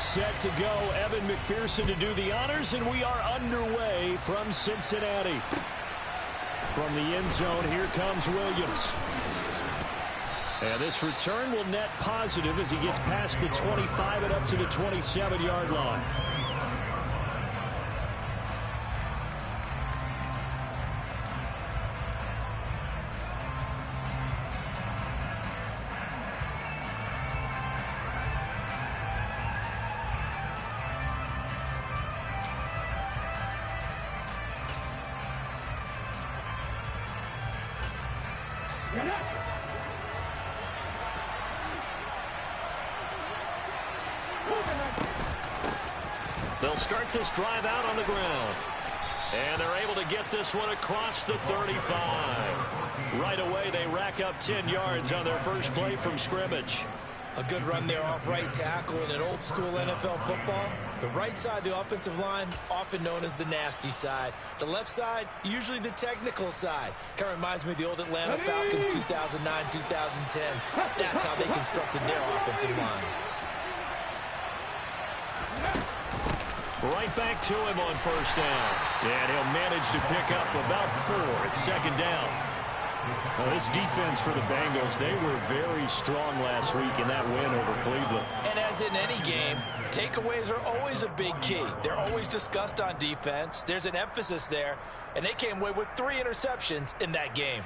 set to go. Evan McPherson to do the honors, and we are underway from Cincinnati. From the end zone, here comes Williams. And this return will net positive as he gets past the 25 and up to the 27-yard line. They'll start this drive out on the ground. And they're able to get this one across the 35. Right away, they rack up 10 yards on their first play from scrimmage. A good run there off right tackle in an old-school NFL football. The right side of the offensive line, often known as the nasty side. The left side, usually the technical side. Kind of reminds me of the old Atlanta Falcons 2009, 2010. That's how they constructed their offensive line. Right back to him on first down. And he'll manage to pick up about 4 at second down. Well, this defense for the Bengals, they were very strong last week in that win over Cleveland. And as in any game, takeaways are always a big key. They're always discussed on defense. There's an emphasis there, and they came away with 3 interceptions in that game.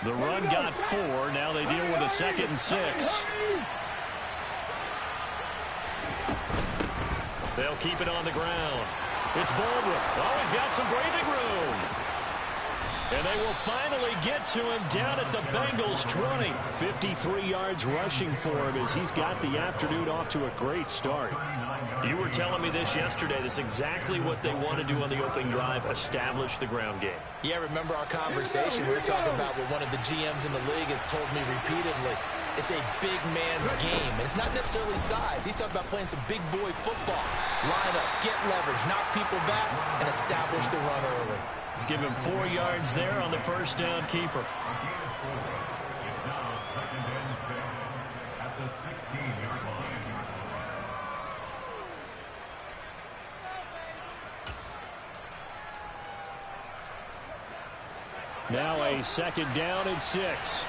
The run got 4. Now they deal with a 2nd and 6. They'll keep it on the ground. It's Baldwin. Oh, he's got some breathing room. And they will finally get to him down at the Bengals 20. 53 yards rushing for him as he's got the afternoon off to a great start. You were telling me this yesterday. This is exactly what they want to do on the opening drive, establish the ground game. Yeah, remember our conversation? We were talking about what one of the GMs in the league has told me repeatedly. It's a big man's game, and it's not necessarily size. He's talking about playing some big boy football. Line up, get leverage, knock people back, and establish the run early. Give him 4 yards there on the first down keeper. Now a 2nd down and 6.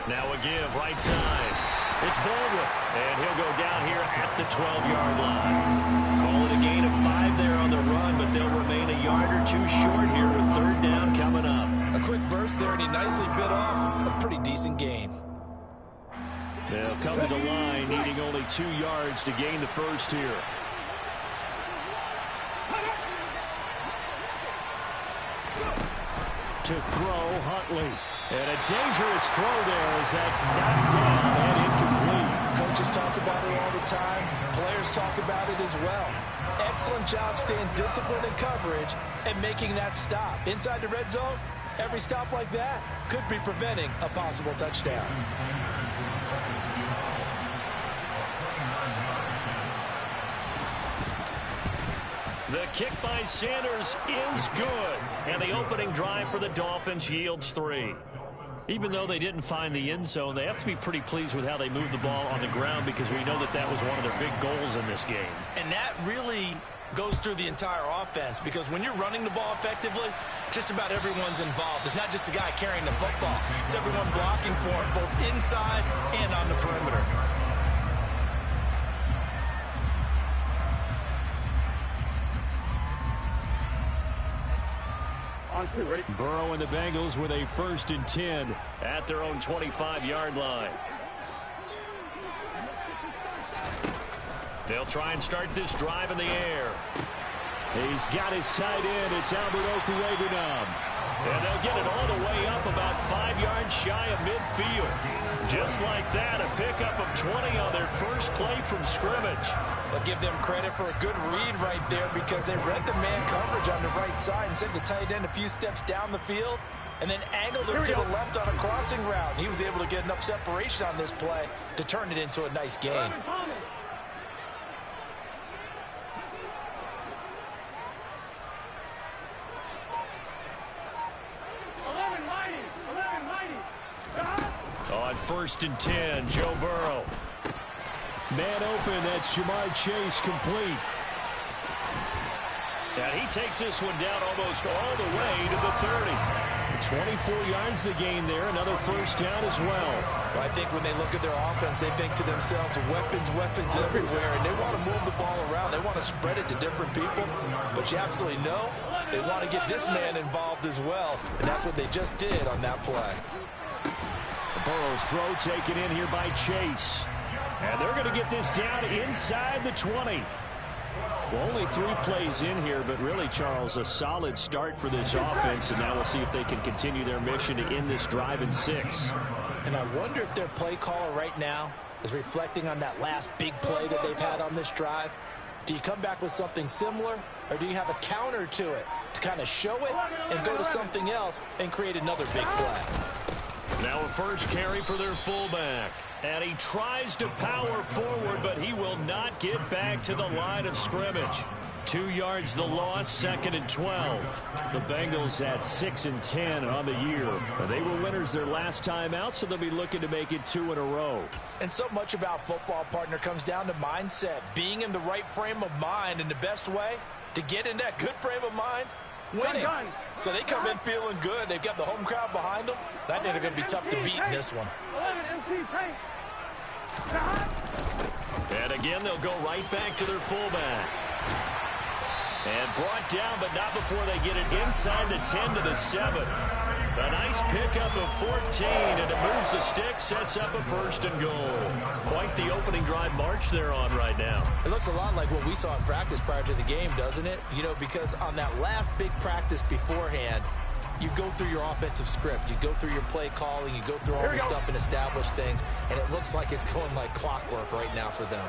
Now a give right side. It's Baldwin, and he'll go down here at the 12-yard line. Call it a gain of 5 there on the run, but they'll remain a yard or 2 short here with 3rd down coming up. A quick burst there, and he nicely bit off a pretty decent gain. They'll come to the line, needing only 2 yards to gain the first here. To throw, Huntley. And a dangerous throw there as that's knocked down and incomplete. Coaches talk about it all the time. Players talk about it as well. Excellent job staying disciplined in coverage and making that stop. Inside the red zone, every stop like that could be preventing a possible touchdown. The kick by Sanders is good. And the opening drive for the Dolphins yields 3. Even though they didn't find the end zone, they have to be pretty pleased with how they moved the ball on the ground because we know that that was one of their big goals in this game. And that really goes through the entire offense because when you're running the ball effectively, just about everyone's involved. It's not just the guy carrying the football. It's everyone blocking for it, both inside and on the perimeter. Burrow and the Bengals with a 1st and 10 at their own 25-yard line. They'll try and start this drive in the air. He's got his tight end. It's Albert Okwuegbunam. And they'll get it all the way up about 5 yards shy of midfield. Just like that, a pickup of 20 on their first play from scrimmage. I'll give them credit for a good read right there because they read the man coverage on the right side and sent the tight end a few steps down the field and then angled him to the left on a crossing route. He was able to get enough separation on this play to turn it into a nice gain. first and 10. Joe Burrow. Man open, that's Jamar Chase, complete. And he takes this one down almost all the way to the 30. 24 yards the gain there, another first down as well. I think when they look at their offense, they think to themselves, weapons, weapons everywhere, and they want to move the ball around. They want to spread it to different people, but you absolutely know they want to get this man involved as well, and that's what they just did on that play. Burrow's throw taken in here by Chase. And they're going to get this down inside the 20. Well, only 3 plays in here, but really, Charles, a solid start for this offense, and now we'll see if they can continue their mission to end this drive in 6. And I wonder if their play caller right now is reflecting on that last big play that they've had on this drive. Do you come back with something similar, or do you have a counter to it to kind of show it and go to something else and create another big play? Now a first carry for their fullback. And he tries to power forward, but he will not get back to the line of scrimmage. 2 yards the loss, 2nd and 12. The Bengals at 6 and 10 on the year. They were winners their last time out, so they'll be looking to make it 2 in a row. And so much about football, partner, comes down to mindset. Being in the right frame of mind, and the best way to get in that good frame of mind, winning. So they come in feeling good. They've got the home crowd behind them. And I think they're going to be tough to beat in this one. And again, they'll go right back to their fullback. And brought down, but not before they get it inside the 10 to the 7. A nice pickup of 14, and it moves the stick, sets up a 1st and goal. Quite the opening drive march they're on right now. It looks a lot like what we saw in practice prior to the game, doesn't it? You know, because on that last big practice beforehand, you go through your offensive script, you go through your play calling, you go through all this stuff and establish things, and it looks like it's going like clockwork right now for them.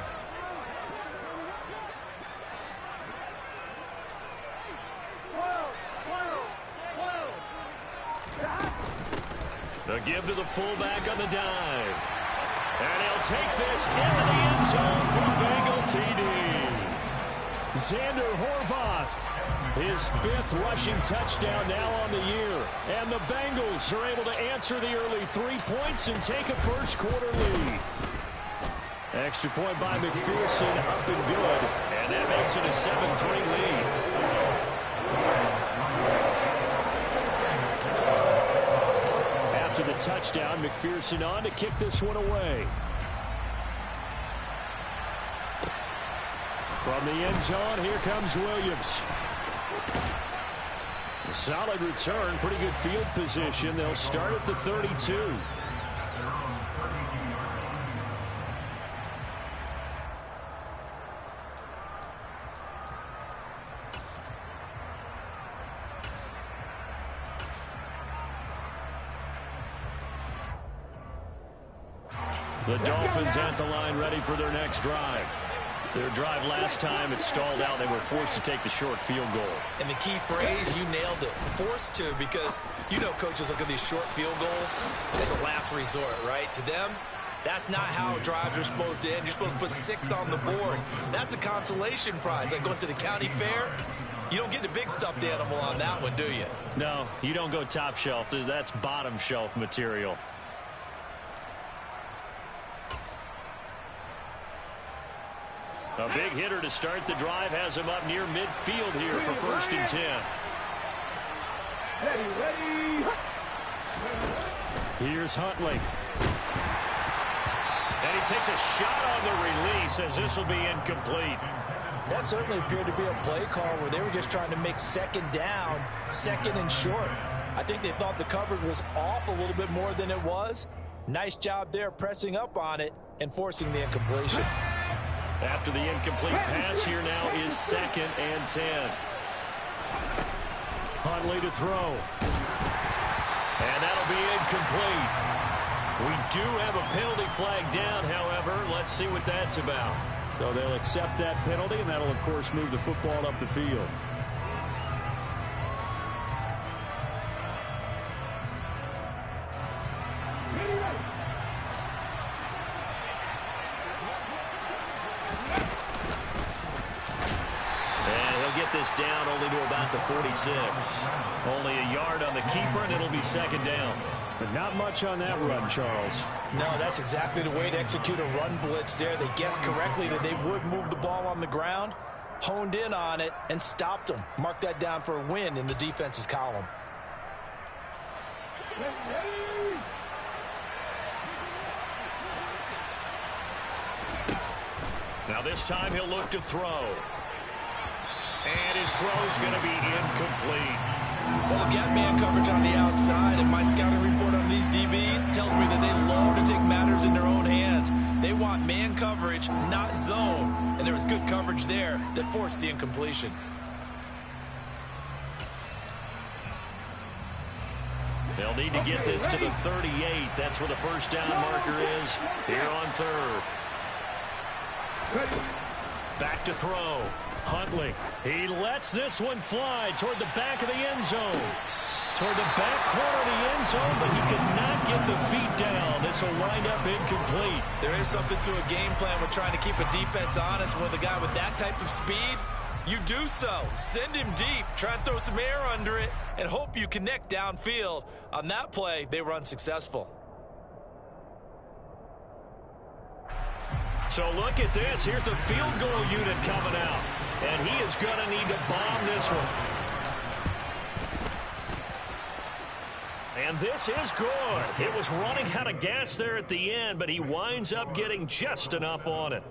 The give to the fullback on the dive. And he'll take this into the end zone for Bengal TD. Xander Horvath, his 5th rushing touchdown now on the year. And the Bengals are able to answer the early 3 points and take a first quarter lead. Extra point by McPherson, up and good. And that makes it a 7-3 lead. After the touchdown, McPherson on to kick this one away. From the end zone, here comes Williams. A solid return, pretty good field position. They'll start at the 32. The Dolphins at the line, ready for their next drive. Their drive last time, it stalled out. They were forced to take the short field goal. And the key phrase, you nailed it, forced to, because you know coaches look at these short field goals as a last resort, right? To them, that's not how drives are supposed to end. You're supposed to put 6 on the board. That's a consolation prize. Like going to the county fair, you don't get the big stuffed animal on that one, do you? No, you don't go top shelf. That's bottom shelf material. A big hitter to start the drive has him up near midfield here for 1st and 10. Here's Huntley. And he takes a shot on the release as this will be incomplete. That certainly appeared to be a play call where they were just trying to make 2nd down, 2nd and short. I think they thought the coverage was off a little bit more than it was. Nice job there pressing up on it and forcing the incompletion. After the incomplete pass, here now is 2nd and 10. Huntley to throw. And that'll be incomplete. We do have a penalty flag down, however. Let's see what that's about. So they'll accept that penalty, and that'll, of course, move the football up the field. This down only to about the 46. Only a yard on the keeper, and it'll be 2nd down. But not much on that run, Charles. No, that's exactly the way to execute a run blitz there. They guessed correctly that they would move the ball on the ground, honed in on it, and stopped them. Mark that down for a win in the defense's column. Now this time he'll look to throw. And his throw's going to be incomplete. Well, they've got man coverage on the outside, and my scouting report on these DBs tells me that they love to take matters in their own hands. They want man coverage, not zone, and there was good coverage there that forced the incompletion. They'll need to get this to the 38. That's where the first down marker is here on third. Back to throw. Huntley. He lets this one fly toward the back of the end zone. Toward the back corner of the end zone, but he could not get the feet down. This will wind up incomplete. There is something to a game plan with trying to keep a defense honest. With a guy with that type of speed, you do so. Send him deep. Try and throw some air under it and hope you connect downfield. On that play, they were unsuccessful. So look at this. Here's the field goal unit coming out. And he is going to need to bomb this one. And this is good. It was running out of gas there at the end, but he winds up getting just enough on it.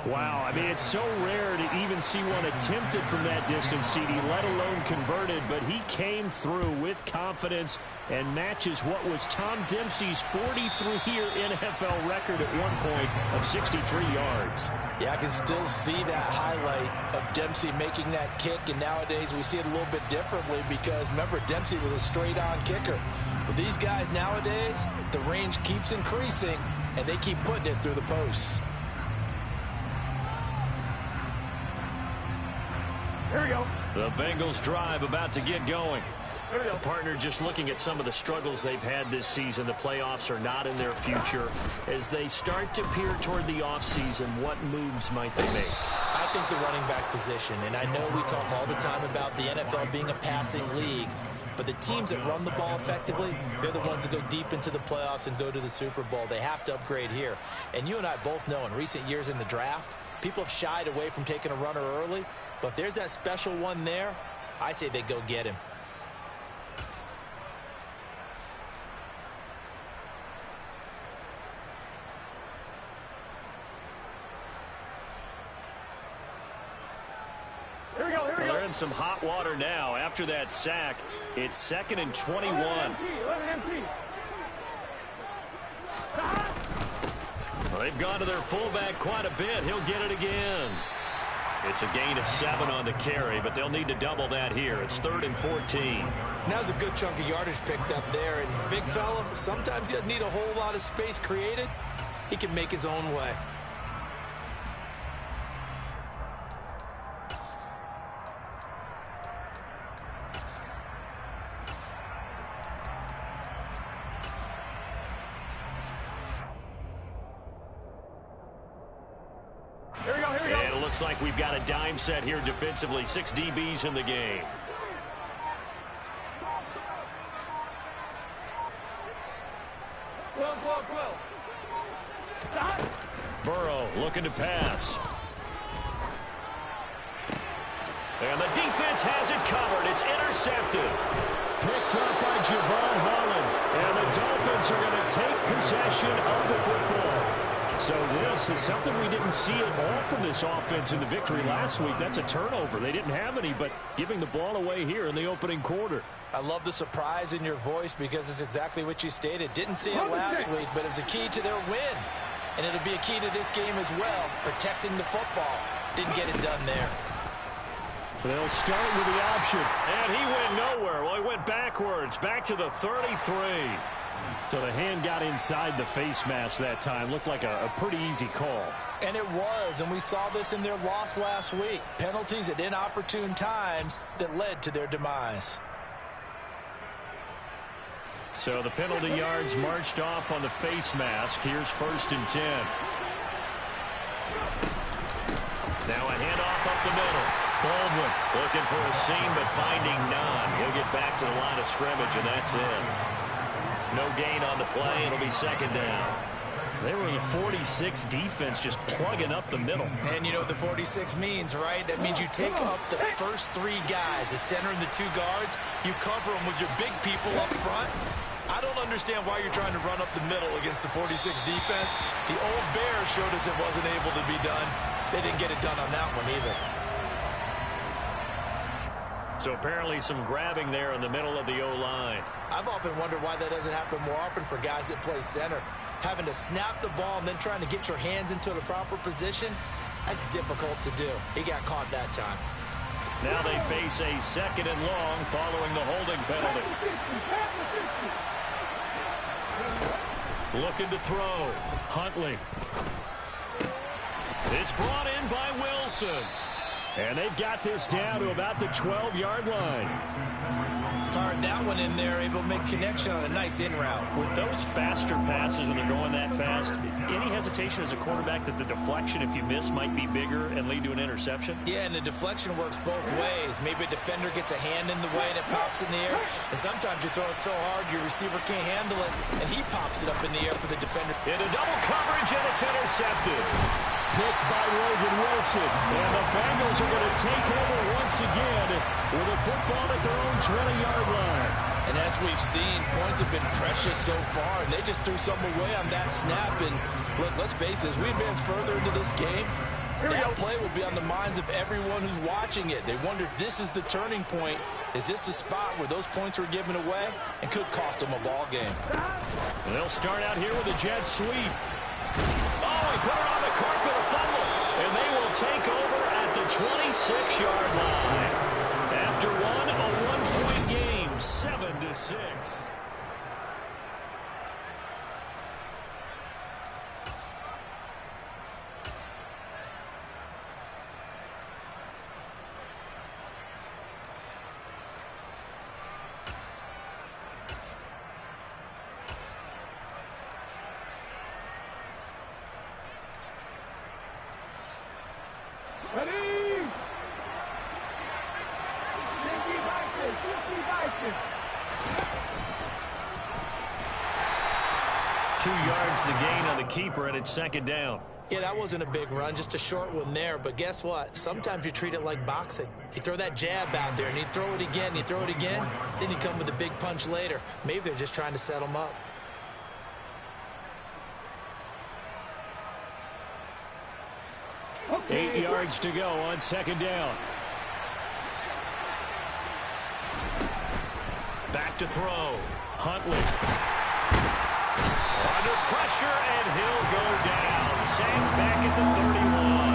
Wow, I mean, it's so rare to even see one attempted from that distance, CD, let alone converted, but he came through with confidence and matches what was Tom Dempsey's 43-year NFL record at one point of 63 yards. Yeah, I can still see that highlight of Dempsey making that kick, and nowadays we see it a little bit differently because, remember, Dempsey was a straight-on kicker. But these guys nowadays, the range keeps increasing, and they keep putting it through the posts. Here we go. The Bengals drive about to get going. Partner, just looking at some of the struggles they've had this season, the playoffs are not in their future. As they start to peer toward the offseason, what moves might they make? I think the running back position, and I know we talk all the time about the NFL being a passing league, but the teams that run the ball effectively, they're the ones that go deep into the playoffs and go to the Super Bowl. They have to upgrade here. And you and I both know in recent years in the draft, people have shied away from taking a runner early, but if there's that special one there, I say they go get him. They're in some hot water now. After that sack, it's 2nd and 21. Well, they've gone to their fullback quite a bit. He'll get it again. It's a gain of 7 on the carry, but they'll need to double that here. It's 3rd and 14. Now's a good chunk of yardage picked up there. And big fella, sometimes he doesn't need a whole lot of space created. He can make his own way. And it looks like we've got a dime set here defensively. 6 DBs in the game. Burrow looking to pass. And the defense has it covered. It's intercepted. Picked up by Javon Holland. And the Dolphins are going to take possession of the football. So this is something we didn't see at all from this offense in the victory last week. That's a turnover. They didn't have any, but giving the ball away here in the opening quarter. I love the surprise in your voice because it's exactly what you stated. Didn't see it last week, but it was a key to their win. And it'll be a key to this game as well, protecting the football. Didn't get it done there. They'll start with the option. And he went nowhere. Well, he went backwards, back to the 33. So the hand got inside the face mask that time. Looked like a pretty easy call. And it was, and we saw this in their loss last week. Penalties at inopportune times that led to their demise. So the penalty yards marched off on the face mask. Here's 1st and 10. Now a handoff up the middle. Baldwin looking for a seam but finding none. He'll get back to the line of scrimmage, and that's it. No gain on the play. It'll be second down. They were in the 46 defense, just plugging up the middle. And you know what the 46 means, right? That means you take up the first three guys, the center and the two guards. You cover them with your big people up front. I don't understand why you're trying to run up the middle against the 46 defense. The old Bears showed us it wasn't able to be done. They didn't get it done on that one either. So apparently some grabbing there in the middle of the O-line. I've often wondered why that doesn't happen more often for guys that play center. Having to snap the ball and then trying to get your hands into the proper position, that's difficult to do. He got caught that time. Now they face a second and long following the holding penalty. Looking to throw. Huntley. It's brought in by Wilson. And they've got this down to about the 12-yard line. Fired that one in there, able to make connection on a nice in route. With those faster passes and they're going that fast, any hesitation as a quarterback that the deflection, if you miss, might be bigger and lead to an interception? Yeah, and the deflection works both ways. Maybe a defender gets a hand in the way and it pops in the air. And sometimes you throw it so hard your receiver can't handle it, and he pops it up in the air for the defender. Into double coverage, and it's intercepted. Picked by Logan Wilson. And the Bengals are going to take over once again with a football at their own 20-yard line. And as we've seen, points have been precious so far, and they just threw some away on that snap. And look, let's face it, as we advance further into this game, that play will be on the minds of everyone who's watching it. They wonder, this is the turning point. Is this the spot where those points were given away and could cost them a ball game? And they'll start out here with a jet sweep. Oh, he put it on the carpet, a fumble. And they will take over at the 26-yard line. After a one-point game, 7-6. Ready? 2 yards the gain on the keeper, and it's second down. Yeah, that wasn't a big run, just a short one there. But guess what? Sometimes you treat it like boxing. You throw that jab out there, and you throw it again, you throw it again, then you come with a big punch later. Maybe they're just trying to set them up. Okay. 8 yards to go on second down. Back to throw. Huntley. Under pressure, and he'll go down. Sacked back at the 31.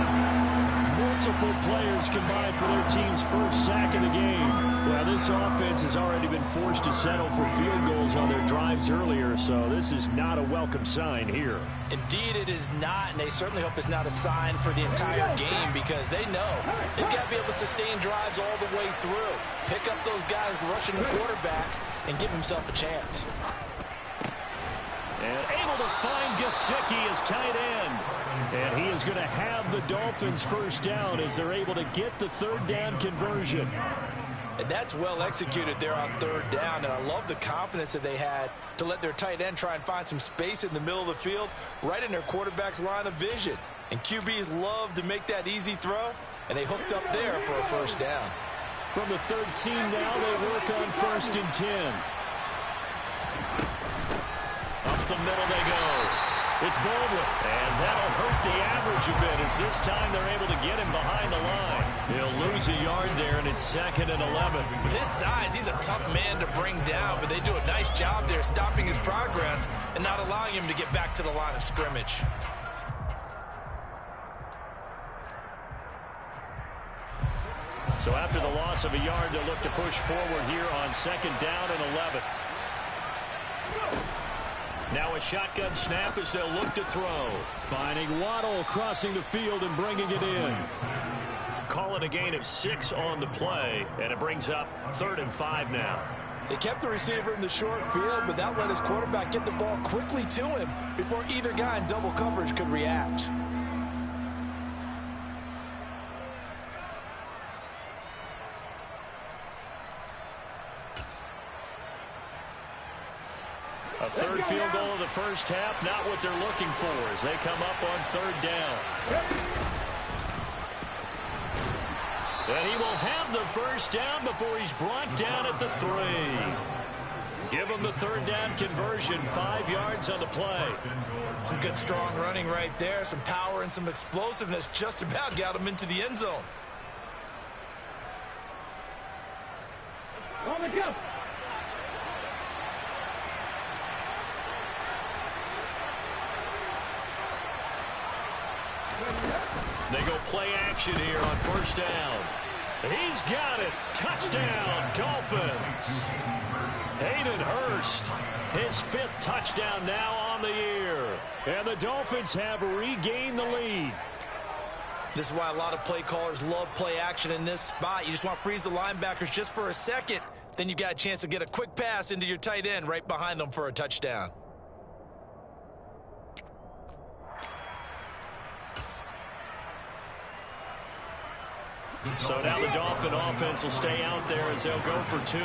Multiple players combined for their team's first sack of the game. Well, this offense has already been forced to settle for field goals on their drives earlier, so this is not a welcome sign here. Indeed, it is not, and they certainly hope it's not a sign for the entire game, because they know they've got to be able to sustain drives all the way through. Pick up those guys rushing the quarterback and give himself a chance. And able to find Gesicki as tight end. And he is going to have the Dolphins first down as they're able to get the third down conversion. And that's well executed there on third down. And I love the confidence that they had to let their tight end try and find some space in the middle of the field, right in their quarterback's line of vision. And QBs love to make that easy throw, and they hooked up there for a first down. From the 13 now, they work on 1st and 10. Up the middle they go. It's Baldwin, and that'll hurt the average a bit as this time they're able to get him behind the line. He'll lose a yard there, and it's 2nd and 11. With his size, he's a tough man to bring down, but they do a nice job there stopping his progress and not allowing him to get back to the line of scrimmage. So after the loss of a yard, they'll look to push forward here on 2nd down and 11. Now a shotgun snap as they'll look to throw. Finding Waddle crossing the field and bringing it in. Call it a gain of 6 on the play, and it brings up 3rd and 5 now. They kept the receiver in the short field, but that let his quarterback get the ball quickly to him before either guy in double coverage could react. A third field goal of the first half, not what they're looking for as they come up on third down. And he will have the first down before he's brought down at the 3. Give him the third down conversion, 5 yards on the play. Some good strong running right there, some power and some explosiveness just about got him into the end zone. They go play action here on first down. He's got it. Touchdown, Dolphins. Hayden Hurst, his 5th touchdown now on the year. And the Dolphins have regained the lead. This is why a lot of play callers love play action in this spot. You just want to freeze the linebackers just for a second. Then you got a chance to get a quick pass into your tight end right behind them for a touchdown. So now the Dolphin offense will stay out there as they'll go for 2.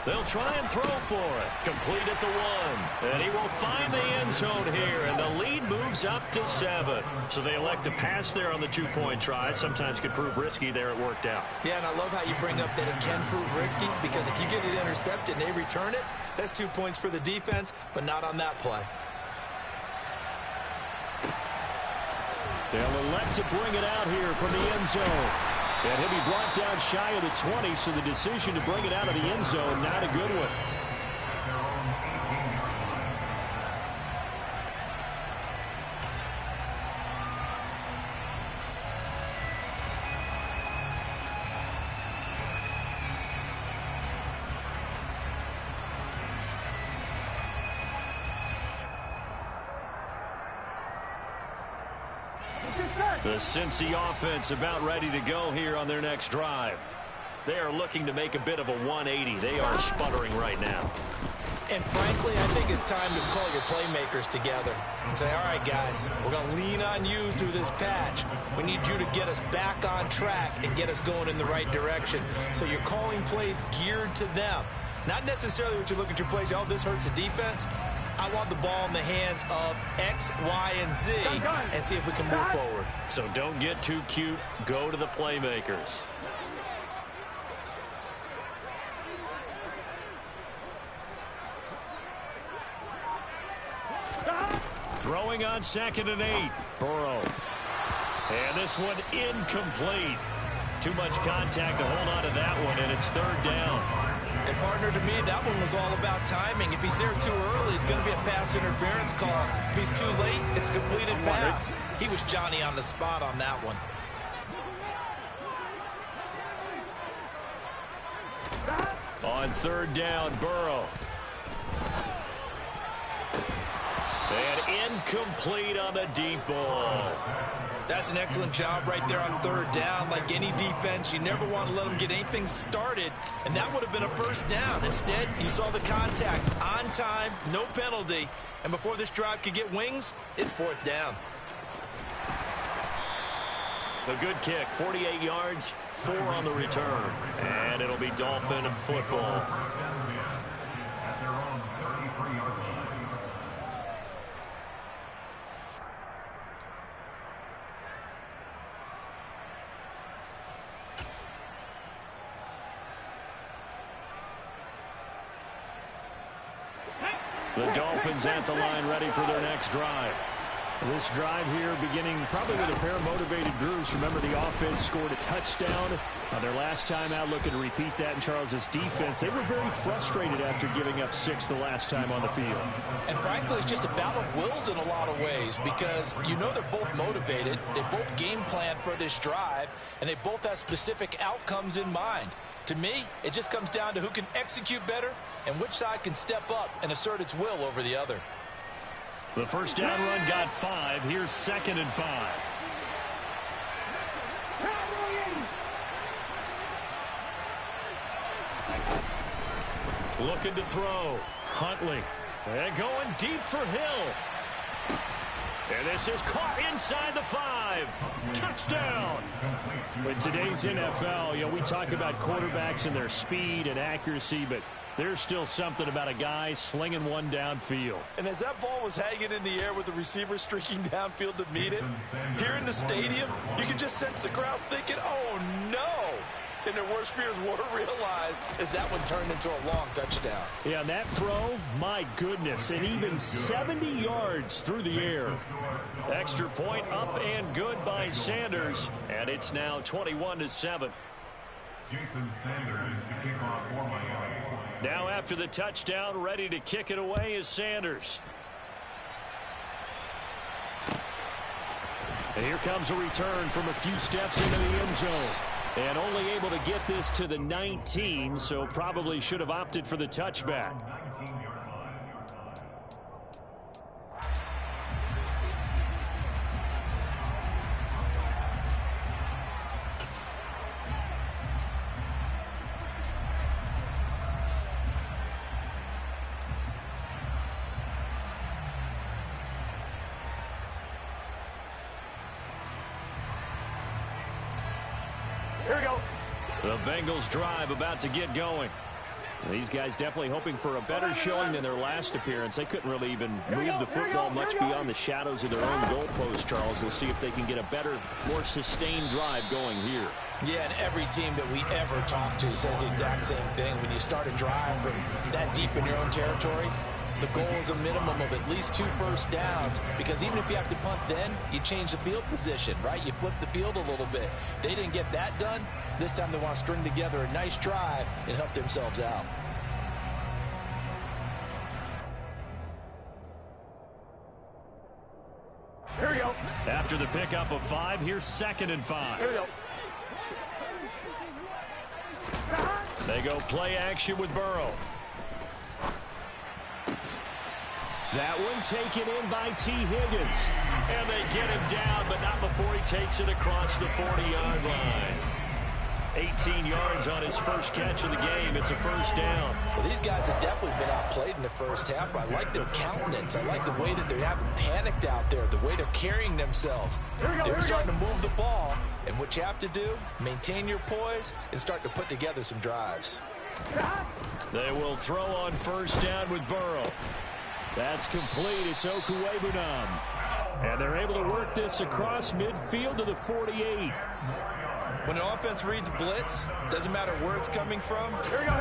They'll try and throw for it. Complete at the 1. And he will find the end zone here, and the lead moves up to 7. So they elect to pass there on the 2-point try. Sometimes could prove risky there. It worked out. Yeah, and I love how you bring up that it can prove risky, because if you get it intercepted and they return it, that's 2 points for the defense, but not on that play. They'll elect to bring it out here from the end zone. And he'll be brought down shy of the 20, so the decision to bring it out of the end zone, not a good one. The Cincy offense about ready to go here on their next drive. They are looking to make a bit of a 180. They are sputtering right now. And frankly, I think it's time to call your playmakers together and say, all right, guys, we're going to lean on you through this patch. We need you to get us back on track and get us going in the right direction. So you're calling plays geared to them. Not necessarily what you look at your plays, oh, this hurts the defense. I want the ball in the hands of X, Y, and Z and see if we can move forward. So don't get too cute. Go to the playmakers. Throwing on 2nd and 8. Burrow. And this one incomplete. Too much contact to hold on to that one, and it's 3rd down. And partner, to me, that one was all about timing. If he's there too early, it's going to be a pass interference call. If he's too late, it's a completed pass. He was Johnny on the spot on that one. On 3rd down, Burrow. And incomplete on the deep ball. That's an excellent job right there on 3rd down. Like any defense, you never want to let them get anything started, and that would have been a 1st down. Instead, you saw the contact on time, no penalty, and before this drive could get wings, it's 4th down. The good kick, 48 yards, 4 on the return, and it'll be Dolphin football. The Dolphins at the line, ready for their next drive. This drive here beginning probably with a pair of motivated groups. Remember, the offense scored a touchdown their last time out, looking to repeat that in Charles's defense. They were very frustrated after giving up 6 the last time on the field. And frankly, it's just a battle of wills in a lot of ways, because you know they're both motivated. They both game plan for this drive, and they both have specific outcomes in mind. To me, it just comes down to who can execute better and which side can step up and assert its will over the other. The first down run got 5. Here's 2nd and 5. Looking to throw. Huntley. And going deep for Hill. And this is caught inside the 5. Touchdown. In today's NFL, we talk about quarterbacks and their speed and accuracy, but there's still something about a guy slinging one downfield. And as that ball was hanging in the air with the receiver streaking downfield to meet it, here in the stadium, you can just sense the crowd thinking, oh, no. And their worst fears were realized as that one turned into a long touchdown. Yeah, and that throw, my goodness, and even 70 yards through the air. Extra point up and good by Sanders. And it's now 21-7. Jason Sanders to kick off for Miami. Now after the touchdown, ready to kick it away is Sanders. And here comes a return from a few steps into the end zone. And only able to get this to the 19, so probably should have opted for the touchback. Here we go. The Bengals drive about to get going. These guys definitely hoping for a better showing than their last appearance. They couldn't really even move the football much beyond the shadows of their own goalpost, Charles. We'll see if they can get a better, more sustained drive going here. Yeah, and every team that we ever talk to says the exact same thing. When you start a drive from that deep in your own territory, the goal is a minimum of at least 2 first downs, because even if you have to punt then, you change the field position, right? You flip the field a little bit. They didn't get that done. This time they want to string together a nice drive and help themselves out. Here we go. After the pickup of 5, here's 2nd and 5. Here we go. They go play action with Burrow. That one taken in by T. Higgins. And they get him down, but not before he takes it across the 40-yard line. 18 yards on his first catch of the game. It's a first down. Well, these guys have definitely been outplayed in the first half. I like their countenance. I like the way that they haven't panicked out there, the way they're carrying themselves. They're starting to move the ball. And what you have to do, maintain your poise and start to put together some drives. They will throw on first down with Burrow. That's complete. It's Okuwebunam. And they're able to work this across midfield to the 48. When an offense reads blitz, doesn't matter where it's coming from,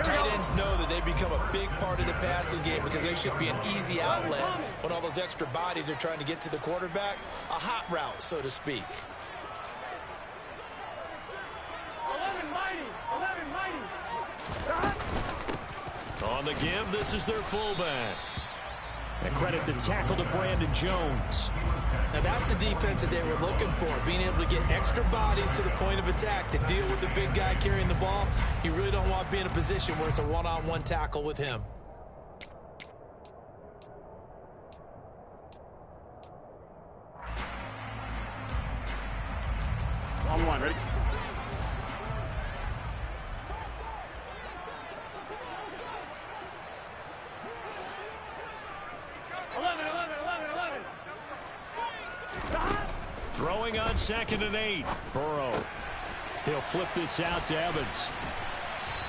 tight ends know that they become a big part of the passing game because they should be an easy outlet when all those extra bodies are trying to get to the quarterback. A hot route, so to speak. 11 mighty. On the give, this is their fullback. And credit the tackle to Brandon Jones. Now that's the defense that they were looking for, being able to get extra bodies to the point of attack to deal with the big guy carrying the ball. You really don't want to be in a position where it's a one-on-one tackle with him. On one, ready? Throwing on 2nd and 8. Burrow. He'll flip this out to Evans.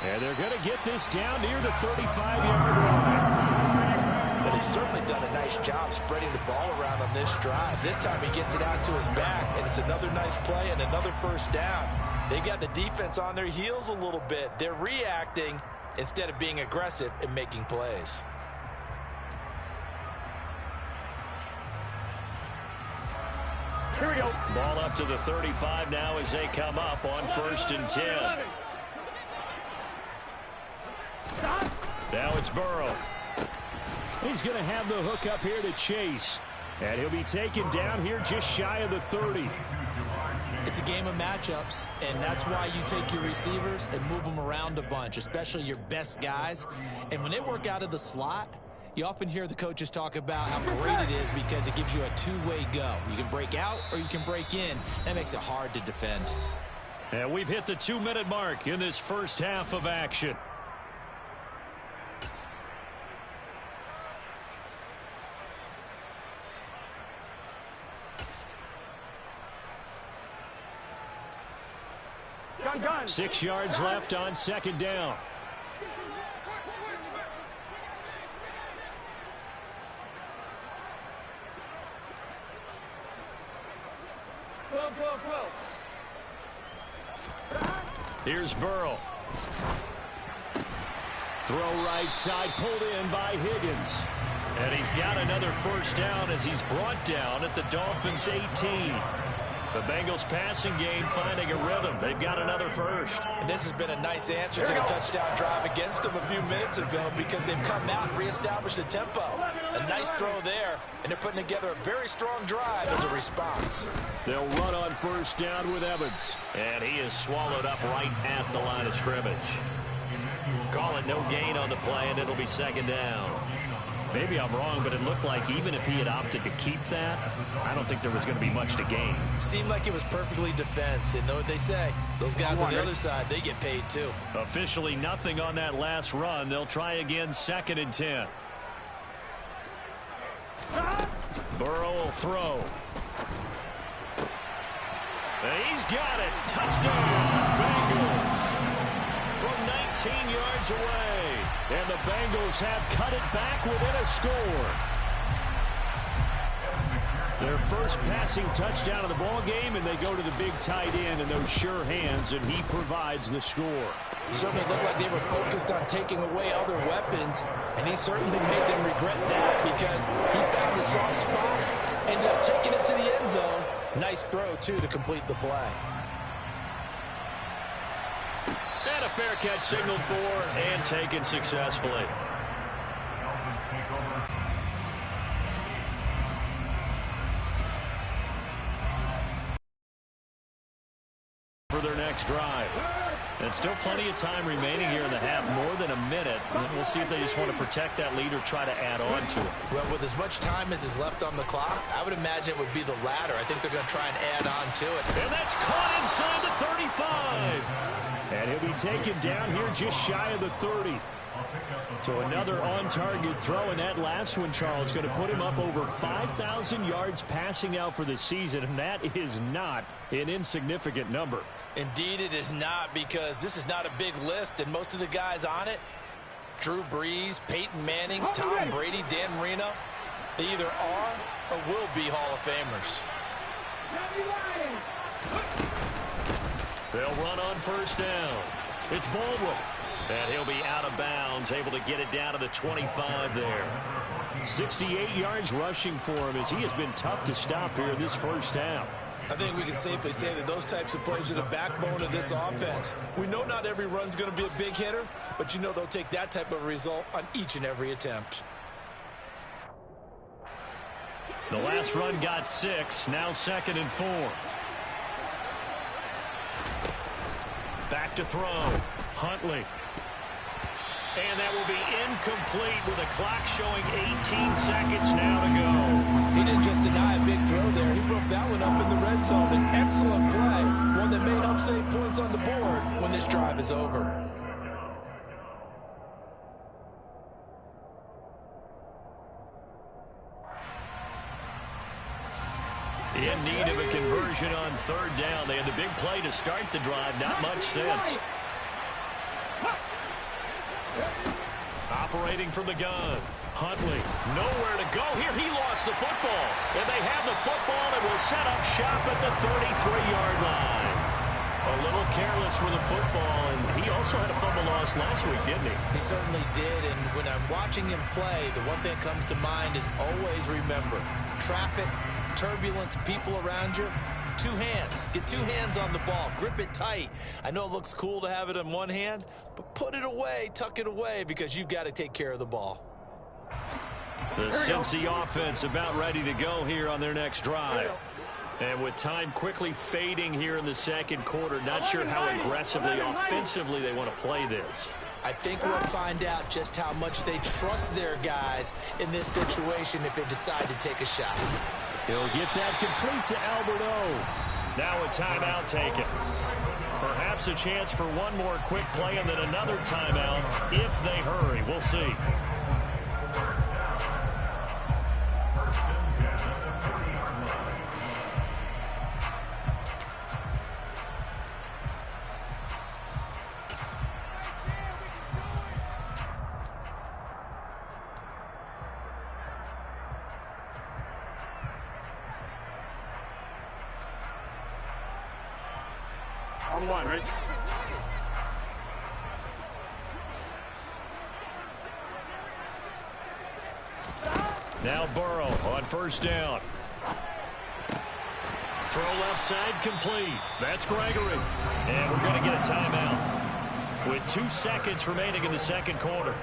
And they're going to get this down near the 35-yard line. But he's certainly done a nice job spreading the ball around on this drive. This time he gets it out to his back, and it's another nice play and another first down. They got the defense on their heels a little bit. They're reacting instead of being aggressive and making plays. Here we go. Ball up to the 35 now as they come up on 1st and 10. Now it's Burrow. He's going to have the hook up here to Chase. And he'll be taken down here just shy of the 30. It's a game of matchups, and that's why you take your receivers and move them around a bunch, especially your best guys. And when they work out of the slot, you often hear the coaches talk about how great it is because it gives you a two-way go. You can break out or you can break in. That makes it hard to defend. And we've hit the 2-minute mark in this first half of action. 6 yards left on second down. Here's Burrow. Throw right side, pulled in by Higgins. And he's got another first down as he's brought down at the Dolphins' 18. The Bengals passing game finding a rhythm. They've got another first. And this has been a nice answer to the touchdown drive against them a few minutes ago because they've come out and reestablished the tempo. A nice throw there, and they're putting together a very strong drive as a response. They'll run on first down with Evans. And he is swallowed up right at the line of scrimmage. Call it no gain on the play, and it'll be second down. Maybe I'm wrong, but it looked like even if he had opted to keep that, I don't think there was going to be much to gain. Seemed like it was perfectly defense. And know what they say? Those guys on the other side, they get paid too. Officially nothing on that last run. They'll try again 2nd and 10. Burrow will throw. And he's got it. Touchdown, Bengals. From 19 yards away. And the Bengals have cut it back within a score. Their first passing touchdown of the ball game, and they go to the big tight end and those sure hands, and he provides the score. Certainly looked like they were focused on taking away other weapons, and he certainly made them regret that because he found the soft spot, ended up taking it to the end zone. Nice throw, too, to complete the play. And a fair catch signaled for and taken successfully. Dolphins take over. For their next drive. And still plenty of time remaining here in the half, more than a minute. We'll see if they just want to protect that lead or try to add on to it. Well, with as much time as is left on the clock, I would imagine it would be the latter. I think they're going to try and add on to it. And that's caught inside the 35. And he'll be taken down here just shy of the 30. So another on-target throw, and that last one, Charles, going to put him up over 5,000 yards passing out for the season, and that is not an insignificant number. Indeed it is not, because this is not a big list, and most of the guys on it, Drew Brees, Peyton Manning, Tom Brady, Dan Marino, they either are or will be Hall of Famers. They'll run on first down. It's Baldwin. And he'll be out of bounds, able to get it down to the 25 there. 68 yards rushing for him as he has been tough to stop here in this first half. I think we can safely say that those types of plays are the backbone of this offense. We know not every run's going to be a big hitter, but you know they'll take that type of result on each and every attempt. The last run got 6, now 2nd and 4. Back to throw. Huntley. And that will be incomplete with a clock showing 18 seconds now to go. He didn't just deny a big throw there. He broke that one up in the red zone. An excellent play. One that may help save points on the board when this drive is over. In need of a conversion on 3rd down. They had the big play to start the drive. Not much since. Operating from the gun. Huntley, nowhere to go here. He lost the football. And they have the football and will set up shop at the 33-yard line. A little careless with the football, and he also had a fumble loss last week, didn't he? He certainly did, and when I'm watching him play, the one thing that comes to mind is always remember, traffic, turbulence, people around you, 2 hands. Get 2 hands on the ball. Grip it tight. I know it looks cool to have it in one hand, but put it away, tuck it away, because you've got to take care of the ball. The Cincy offense about ready to go here on their next drive. And with time quickly fading here in the second quarter, not sure how aggressively, offensively they want to play this. I think we'll find out just how much they trust their guys in this situation if they decide to take a shot. He'll get that complete to Albert O. Now a timeout taken. Perhaps a chance for one more quick play and then another timeout if they hurry. We'll see. On one, ready? Now Burrow on first down. Throw left side complete. That's Gregory. And we're going to get a timeout with 2 seconds remaining in the second quarter.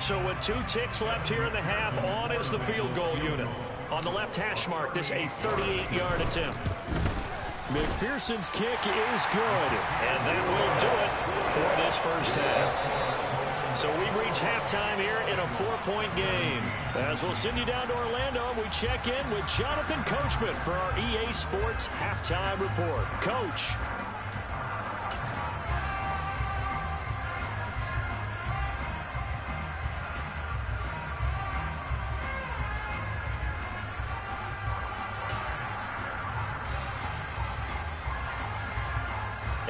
So with 2 ticks left here in the half, on is the field goal unit. On the left hash mark, this a 38-yard attempt. McPherson's kick is good, and that will do it for this first half. So we've reached halftime here in a 4-point game. As we'll send you down to Orlando, and we check in with Jonathan Coachman for our EA Sports Halftime Report. Coach.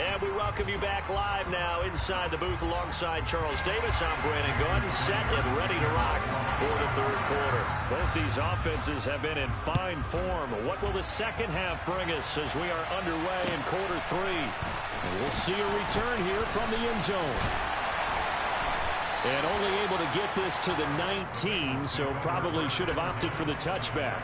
And we welcome you back live now inside the booth alongside Charles Davis. I'm Brandon Gordon, set and ready to rock for the third quarter. Both these offenses have been in fine form. What will the second half bring us as we are underway in quarter 3? And we'll see a return here from the end zone. And only able to get this to the 19, so probably should have opted for the touchback.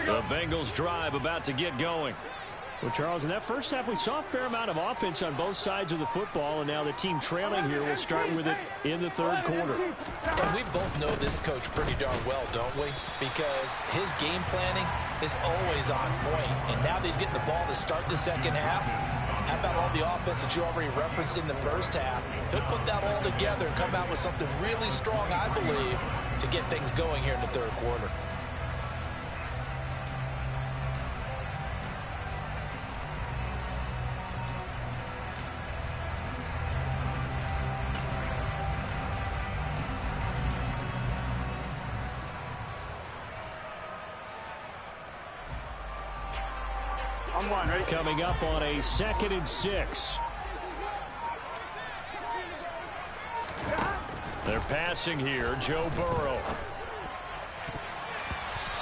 The Bengals drive about to get going. Well, Charles, in that first half, we saw a fair amount of offense on both sides of the football, and now the team trailing here will start with it in the third quarter. And we both know this coach pretty darn well, don't we? Because his game planning is always on point. And now that he's getting the ball to start the second half, how about all the offense that you already referenced in the first half? He'll put that all together and come out with something really strong, I believe, to get things going here in the third quarter. On one, ready? Coming up on a 2nd and 6. They're passing here, Joe Burrow.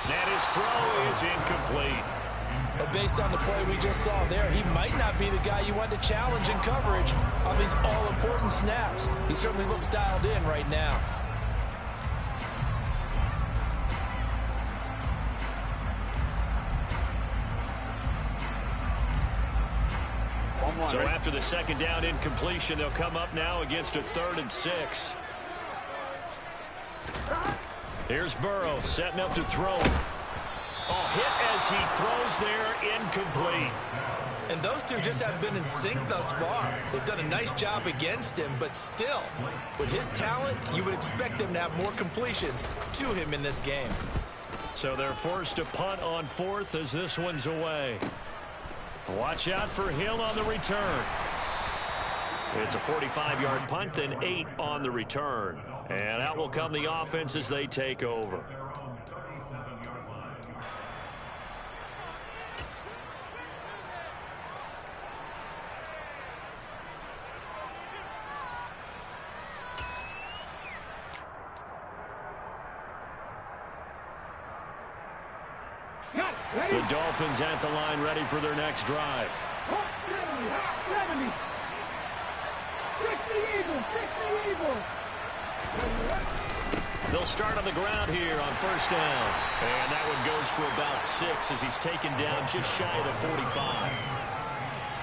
And his throw is incomplete. But based on the play we just saw there, he might not be the guy you want to challenge in coverage on these all-important snaps. He certainly looks dialed in right now. So after the second down incompletion, they'll come up now against a 3rd and 6. Here's Burrow setting up to throw. Oh, hit as he throws there, incomplete. And those two just haven't been in sync thus far. They've done a nice job against him, but still, with his talent, you would expect him to have more completions to him in this game. So they're forced to punt on 4th as this one's away. Watch out for Hill on the return. It's a 45-yard punt, then 8 on the return. And out will come the offense as they take over. The Dolphins at the line ready for their next drive. 70. 60 Eagles. 60 Eagles. They'll start on the ground here on first down. And that one goes for about 6 as he's taken down just shy of the 45.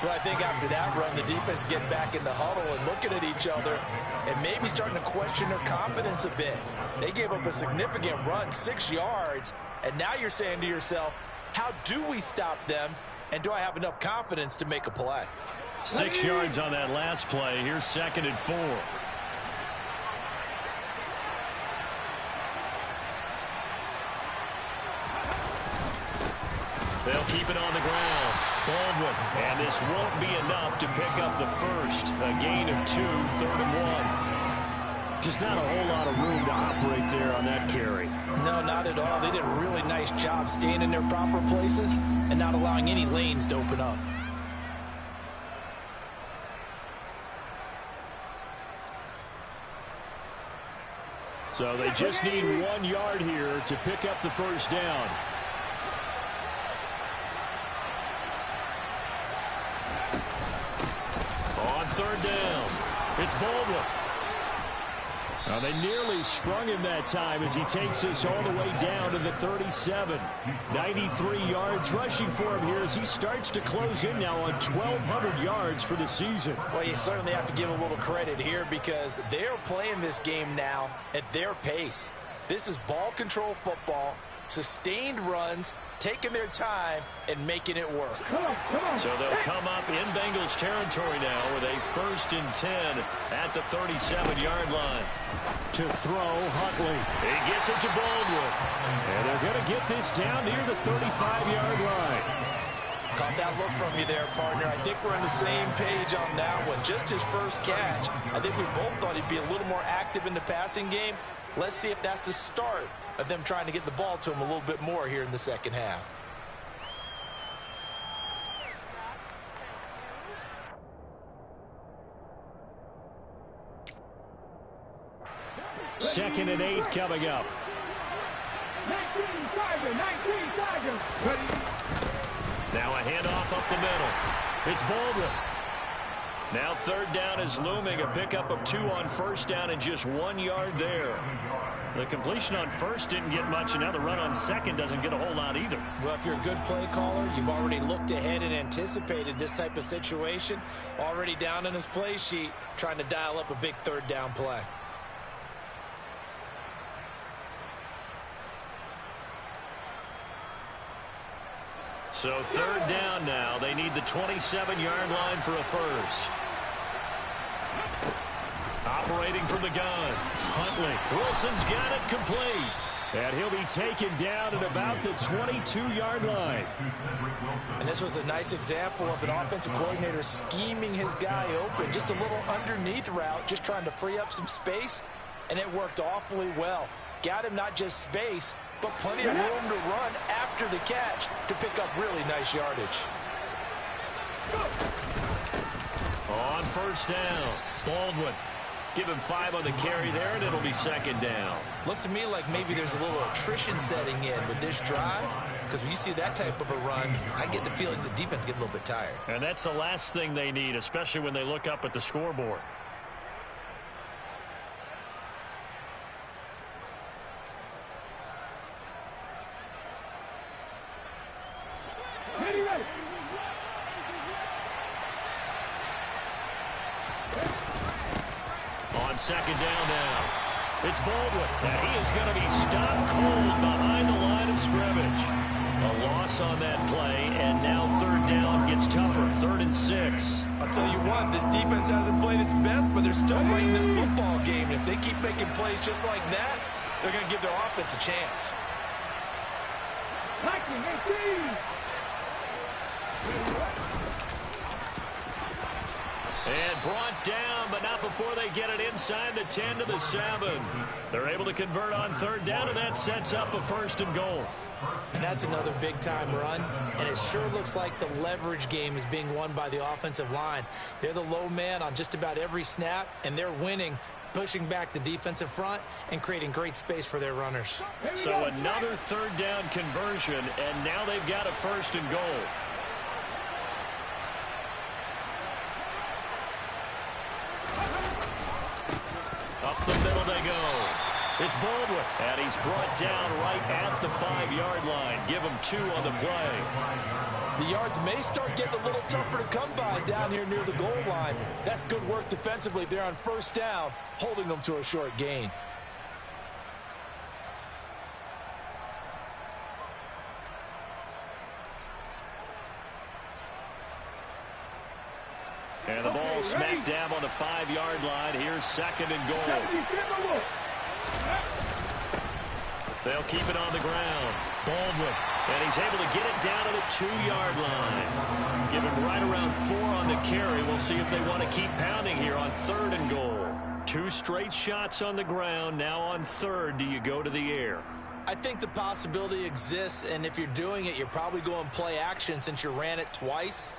Well, I think after that run, the defense get back in the huddle and looking at each other and maybe starting to question their confidence a bit. They gave up a significant run, 6 yards, and now you're saying to yourself, how do we stop them And do I have enough confidence to make a play? 6 yards on that last play. Here's 2nd and 4. They'll keep it on the ground. Baldwin. And this won't be enough to pick up the first. A gain of 2, 3rd and 1. Just not a whole lot of room to operate there on that carry. No, not at all. They did a really nice job staying in their proper places and not allowing any lanes to open up. So they just need 1 yard here to pick up the first down. On 3rd down, it's Baldwin. They nearly sprung him that time as he takes us all the way down to the 37. 93 yards rushing for him here as he starts to close in now on 1,200 yards for the season. Well, you certainly have to give a little credit here because they're playing this game now at their pace. This is ball control football, sustained runs, taking their time and making it work. So they'll come up in Bengals territory now with a 1st and 10 at the 37-yard line. To throw, Huntley. He gets it to Baldwin. And they're going to get this down near the 35-yard line. Caught that look from you there, partner. I think we're on the same page on that one. Just his first catch. I think we both thought he'd be a little more active in the passing game. Let's see if that's the start of them trying to get the ball to him a little bit more here in the second half. Second and 8 coming up. 19 Tiger, 19 Tiger. Now a handoff up the middle. It's Baldwin. Now 3rd down is looming. A pickup of 2 on 1st down and just 1 yard there. The completion on 1st didn't get much, and now the run on 2nd doesn't get a whole lot either. Well, if you're a good play caller, you've already looked ahead and anticipated this type of situation. Already down in his play sheet, trying to dial up a big 3rd down play. So 3rd down now. They need the 27-yard line for a first. Operating from the gun. Huntley. Wilson's got it complete. And he'll be taken down at about the 22-yard line. And this was a nice example of an offensive coordinator scheming his guy open. Just a little underneath route, just trying to free up some space, and it worked awfully well. Got him not just space, but plenty of room to run after the catch to pick up really nice yardage. On 1st down, Baldwin. Give him 5 on the carry there, and it'll be 2nd down. Looks to me like maybe there's a little attrition setting in with this drive, because when you see that type of a run, I get the feeling the defense gets a little bit tired. And that's the last thing they need, especially when they look up at the scoreboard. Ready. On 2nd down now, it's Baldwin. And he is going to be stopped cold behind the line of scrimmage. A loss on that play, and now 3rd down gets tougher. 3rd and 6. I'll tell you what, this defense hasn't played its best, but they're still right in this football game. And if they keep making plays just like that, they're going to give their offense a chance. 19, 18. And brought down, but not before they get it inside the 10 to the 7. They're able to convert on 3rd down, and that sets up a 1st and goal. And that's another big-time run, and it sure looks like the leverage game is being won by the offensive line. They're the low man on just about every snap, and they're winning, pushing back the defensive front and creating great space for their runners. So another 3rd down conversion, and now they've got a 1st and goal. Up the middle they go. It's Baldwin, and he's brought down right at the 5-yard line. Give him 2 on the play. The yards may start getting a little tougher to come by down here near the goal line. That's good work defensively there on 1st down, holding them to a short gain. And the ball smacked down on the 5-yard line. Here's 2nd and goal. They'll keep it on the ground. Baldwin. And he's able to get it down to the 2-yard line. Give him right around 4 on the carry. We'll see if they want to keep pounding here on 3rd and goal. 2 straight shots on the ground. Now on 3rd, do you go to the air? I think the possibility exists, and if you're doing it, you're probably going play action since you ran it twice.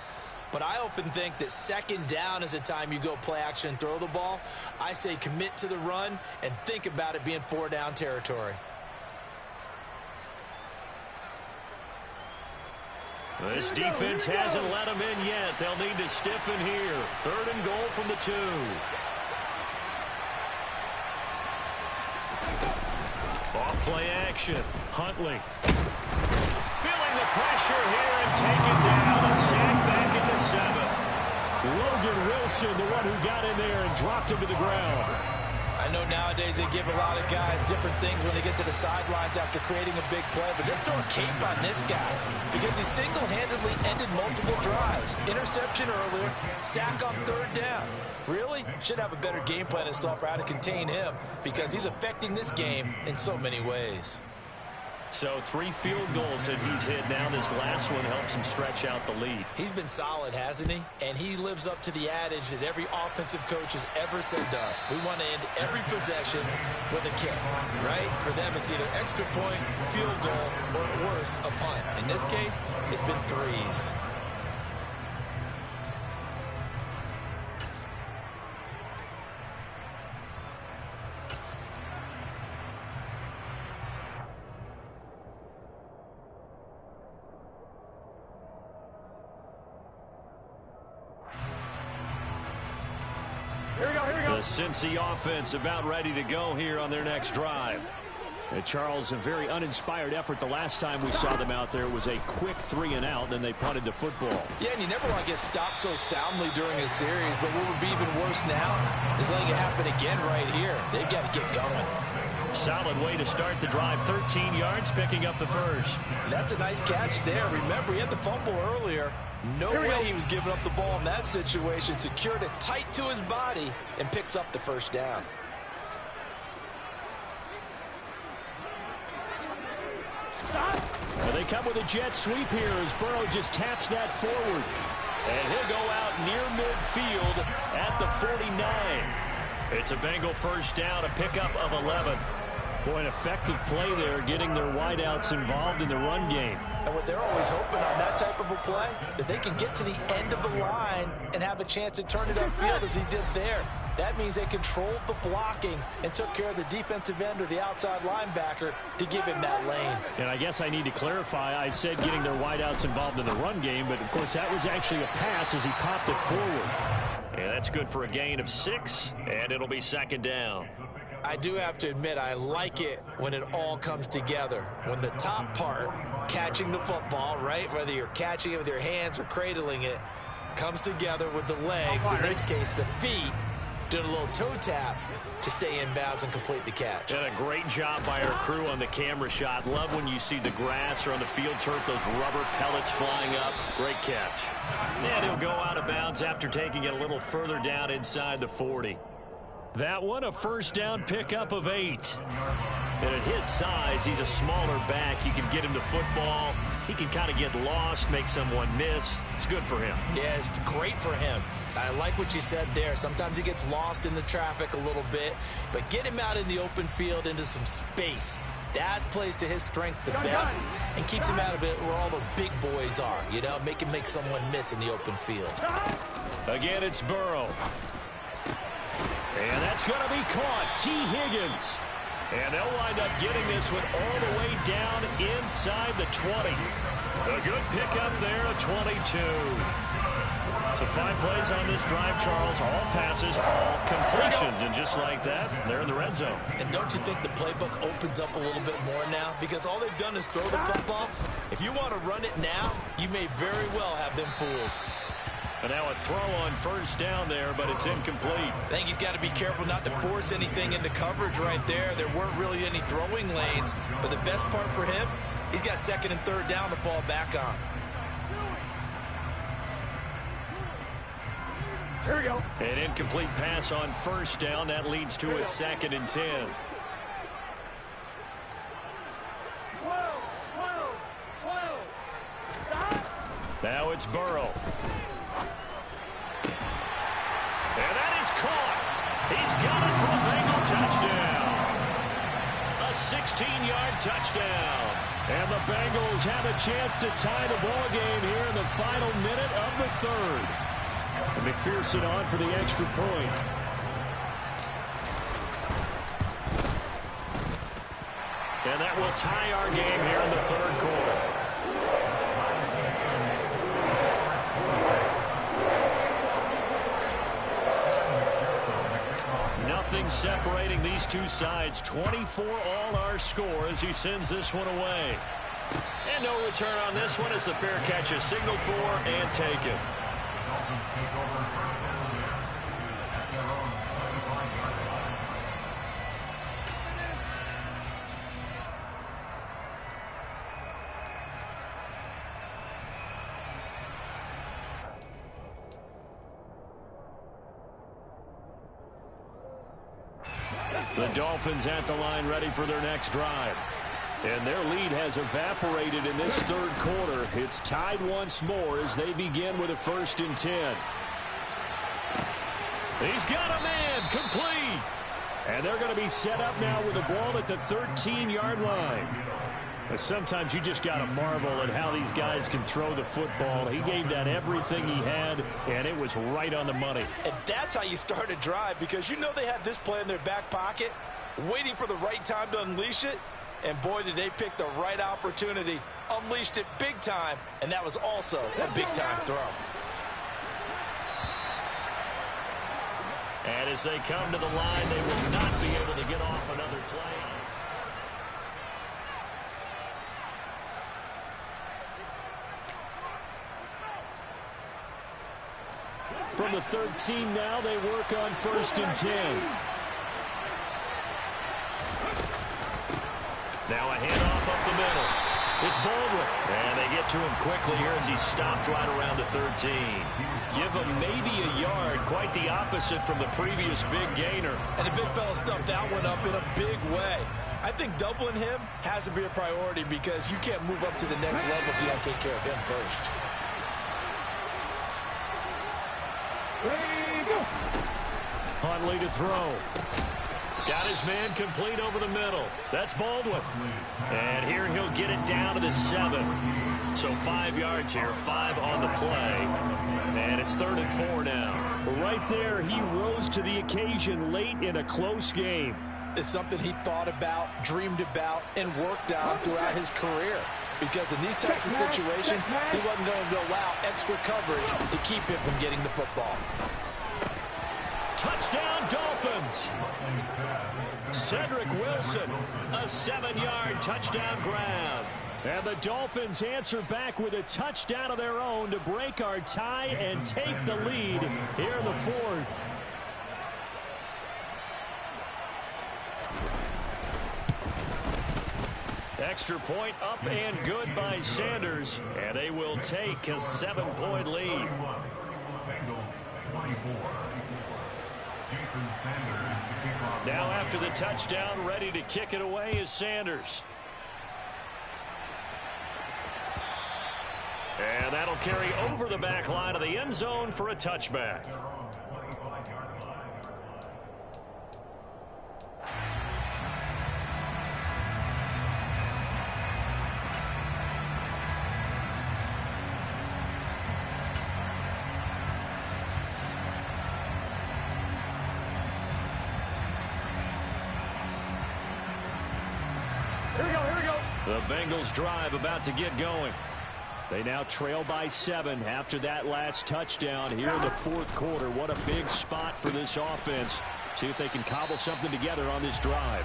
But I often think that 2nd down is a time you go play action and throw the ball. I say commit to the run and think about it being 4-down territory. This defense hasn't let them in yet. They'll need to stiffen here. 3rd and goal from the 2. Off play action. Huntley. Feeling the pressure here and taken down and sacked back at the 7. Logan Wilson, the one who got in there and dropped him to the ground. I know nowadays they give a lot of guys different things when they get to the sidelines after creating a big play, but just throw a cape on this guy because he single-handedly ended multiple drives. Interception earlier, sack on 3rd down. Really? Should have a better game plan as to how to contain him because he's affecting this game in so many ways. So 3 field goals that he's hit now. This last one helps him stretch out the lead. He's been solid, hasn't he? And he lives up to the adage that every offensive coach has ever said to us. We want to end every possession with a kick, right? For them, it's either extra point, field goal, or at worst, a punt. In this case, it's been 3s. The Cincy offense about ready to go here on their next drive. And Charles, a very uninspired effort. The last time we saw them out there was a quick 3-and-out, then they punted the football. Yeah, and you never want to get stopped so soundly during a series, but what would be even worse now is letting it happen again right here. They've got to get going. Solid way to start the drive. 13 yards, picking up the 1st. That's a nice catch there. Remember, he had the fumble earlier. No way he was giving up the ball in that situation. Secured it tight to his body and picks up the 1st down. They come with a jet sweep here as Burrow just taps that forward. And he'll go out near midfield at the 49. It's a Bengal 1st down, a pickup of 11. Boy, an effective play there, getting their wideouts involved in the run game. And what they're always hoping on that type of a play, if they can get to the end of the line and have a chance to turn it upfield as he did there, that means they controlled the blocking and took care of the defensive end or the outside linebacker to give him that lane. And I guess I need to clarify, I said getting their wideouts involved in the run game, but of course that was actually a pass as he popped it forward. Yeah, that's good for a gain of 6, and it'll be 2nd down. I do have to admit, I like it when it all comes together. When the top part, catching the football, right, whether you're catching it with your hands or cradling it, comes together with the legs, in this case the feet, doing a little toe tap to stay in bounds and complete the catch. And a great job by our crew on the camera shot. Love when you see the grass or on the field turf, those rubber pellets flying up. Great catch. And he'll go out of bounds after taking it a little further down inside the 40. That one, a 1st down pickup of 8. And at his size, he's a smaller back. You can get him the football. He can kind of get lost, make someone miss. It's good for him. Yeah, it's great for him. I like what you said there. Sometimes he gets lost in the traffic a little bit, but get him out in the open field into some space. That plays to his strengths the best and keeps him out of it where all the big boys are, you know, make someone miss in the open field. Again, it's Burrow. And that's going to be caught. T. Higgins. And they'll wind up getting this one all the way down inside the 20. A good pickup there, a 22. So 5 plays on this drive, Charles. All passes, all completions. And just like that, they're in the red zone. And don't you think the playbook opens up a little bit more now? Because all they've done is throw the football. If you want to run it now, you may very well have them fooled. And now a throw on 1st down there, but it's incomplete. I think he's got to be careful not to force anything into coverage right there. There weren't really any throwing lanes, but the best part for him, he's got 2nd and 3rd down to fall back on. Here we go. An incomplete pass on first down. That leads to a 2nd and 10. 12. Stop. Now it's Burrow. And that is caught. He's got it for a Bengal touchdown. A 16-yard touchdown. And the Bengals have a chance to tie the ball game here in the final minute of the 3rd. And McPherson on for the extra point. And that will tie our game here in the 3rd quarter. Nothing separating these two sides. 24 all our score as he sends this one away. And no return on this one as the fair catch is signaled for and taken. Dolphins take over first down at their own 25-yard line. The Dolphins at the line ready for their next drive. And their lead has evaporated in this 3rd quarter. It's tied once more as they begin with a 1st and 10. He's got a man, complete. And they're going to be set up now with the ball at the 13-yard line. But sometimes you just got to marvel at how these guys can throw the football. He gave that everything he had, and it was right on the money. And that's how you start a drive, because you know they had this play in their back pocket, waiting for the right time to unleash it. And boy, did they pick the right opportunity. Unleashed it big time, and that was also a big-time throw. And as they come to the line, they will not be able to get off another play. From the 13 now, they work on 1st and 10. Now a handoff up the middle. It's Baldwin. And they get to him quickly here as he stopped right around the 13. Give him maybe a yard. Quite the opposite from the previous big gainer. And the big fella stuffed that one up in a big way. I think doubling him has to be a priority because you can't move up to the next level if you don't take care of him first. Ready, go. Huntley to throw. Got his man complete over the middle. That's Baldwin. And here he'll get it down to the 7. So 5 yards here, 5 on the play. And it's 3rd and 4 now. Right there, he rose to the occasion late in a close game. It's something he thought about, dreamed about, and worked on throughout his career. Because in these types of situations, he wasn't going to allow extra coverage to keep him from getting the football. Touchdown, Dolphins. Cedric Wilson, a 7-yard touchdown grab. And the Dolphins answer back with a touchdown of their own to break our tie and take the lead here in the 4th. Extra point up and good by Sanders. And they will take a 7-point lead. Now after the touchdown, ready to kick it away is Sanders. And that'll carry over the back line of the end zone for a touchback. The Bengals drive about to get going. They now trail by 7 after that last touchdown here in the 4th quarter. What a big spot for this offense. See if they can cobble something together on this drive.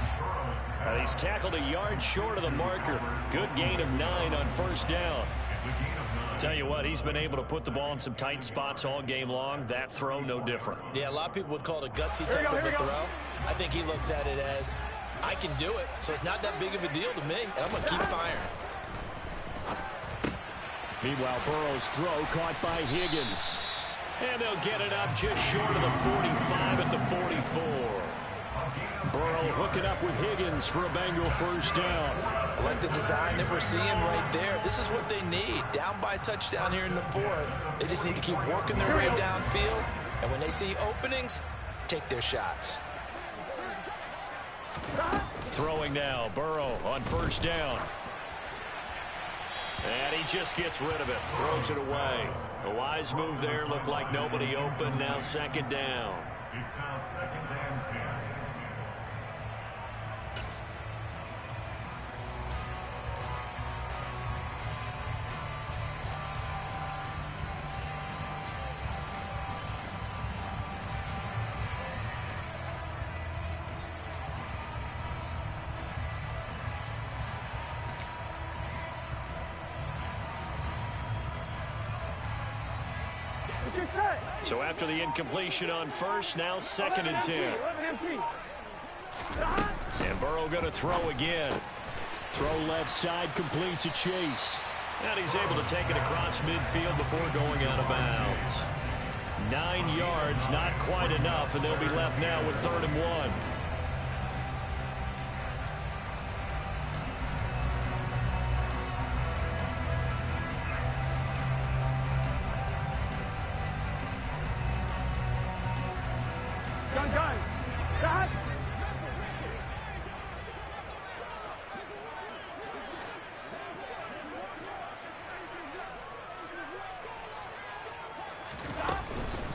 He's tackled a yard short of the marker. Good gain of 9 on 1st down. Tell you what, he's been able to put the ball in some tight spots all game long. That throw, no different. Yeah, a lot of people would call it a gutsy type of a throw. I think he looks at it as, I can do it, so it's not that big of a deal to me, and I'm going to keep firing. Meanwhile, Burrow's throw caught by Higgins. And they'll get it up just short of the 45 at the 44. Burrow hooking up with Higgins for a Bengal first down. I like the design that we're seeing right there. This is what they need. Down by a touchdown here in the fourth. They just need to keep working their way downfield. And when they see openings, take their shots. Throwing now, Burrow on first down. And he just gets rid of it, throws it away. A wise move there, looked like nobody open, now second down. It's now second and 10. So after the incompletion on first, now second and 10. And Burrow going to throw again. Throw left side, complete to Chase. And he's able to take it across midfield before going out of bounds. 9 yards, not quite enough, and they'll be left now with 3rd and 1.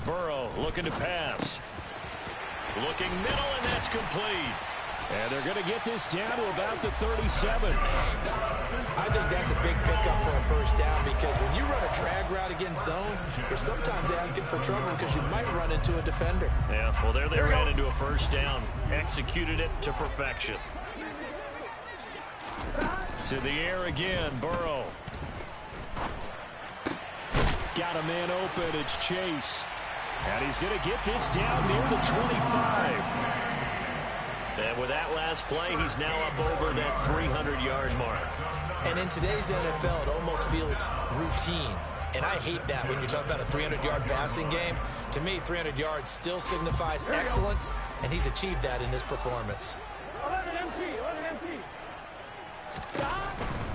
Burrow looking to pass. Looking middle, and that's complete. And they're going to get this down to about the 37. I think that's a big pickup for a first down because when you run a drag route against zone, you're sometimes asking for trouble because you might run into a defender. Yeah, well, there they ran into a first down. Executed it to perfection. To the air again, Burrow. Got a man open, it's Chase. And he's going to get this down near the 25. And with that last play, he's now up over that 300-yard mark. And in today's NFL, it almost feels routine. And I hate that when you talk about a 300-yard passing game. To me, 300 yards still signifies excellence, and he's achieved that in this performance. 11 MT.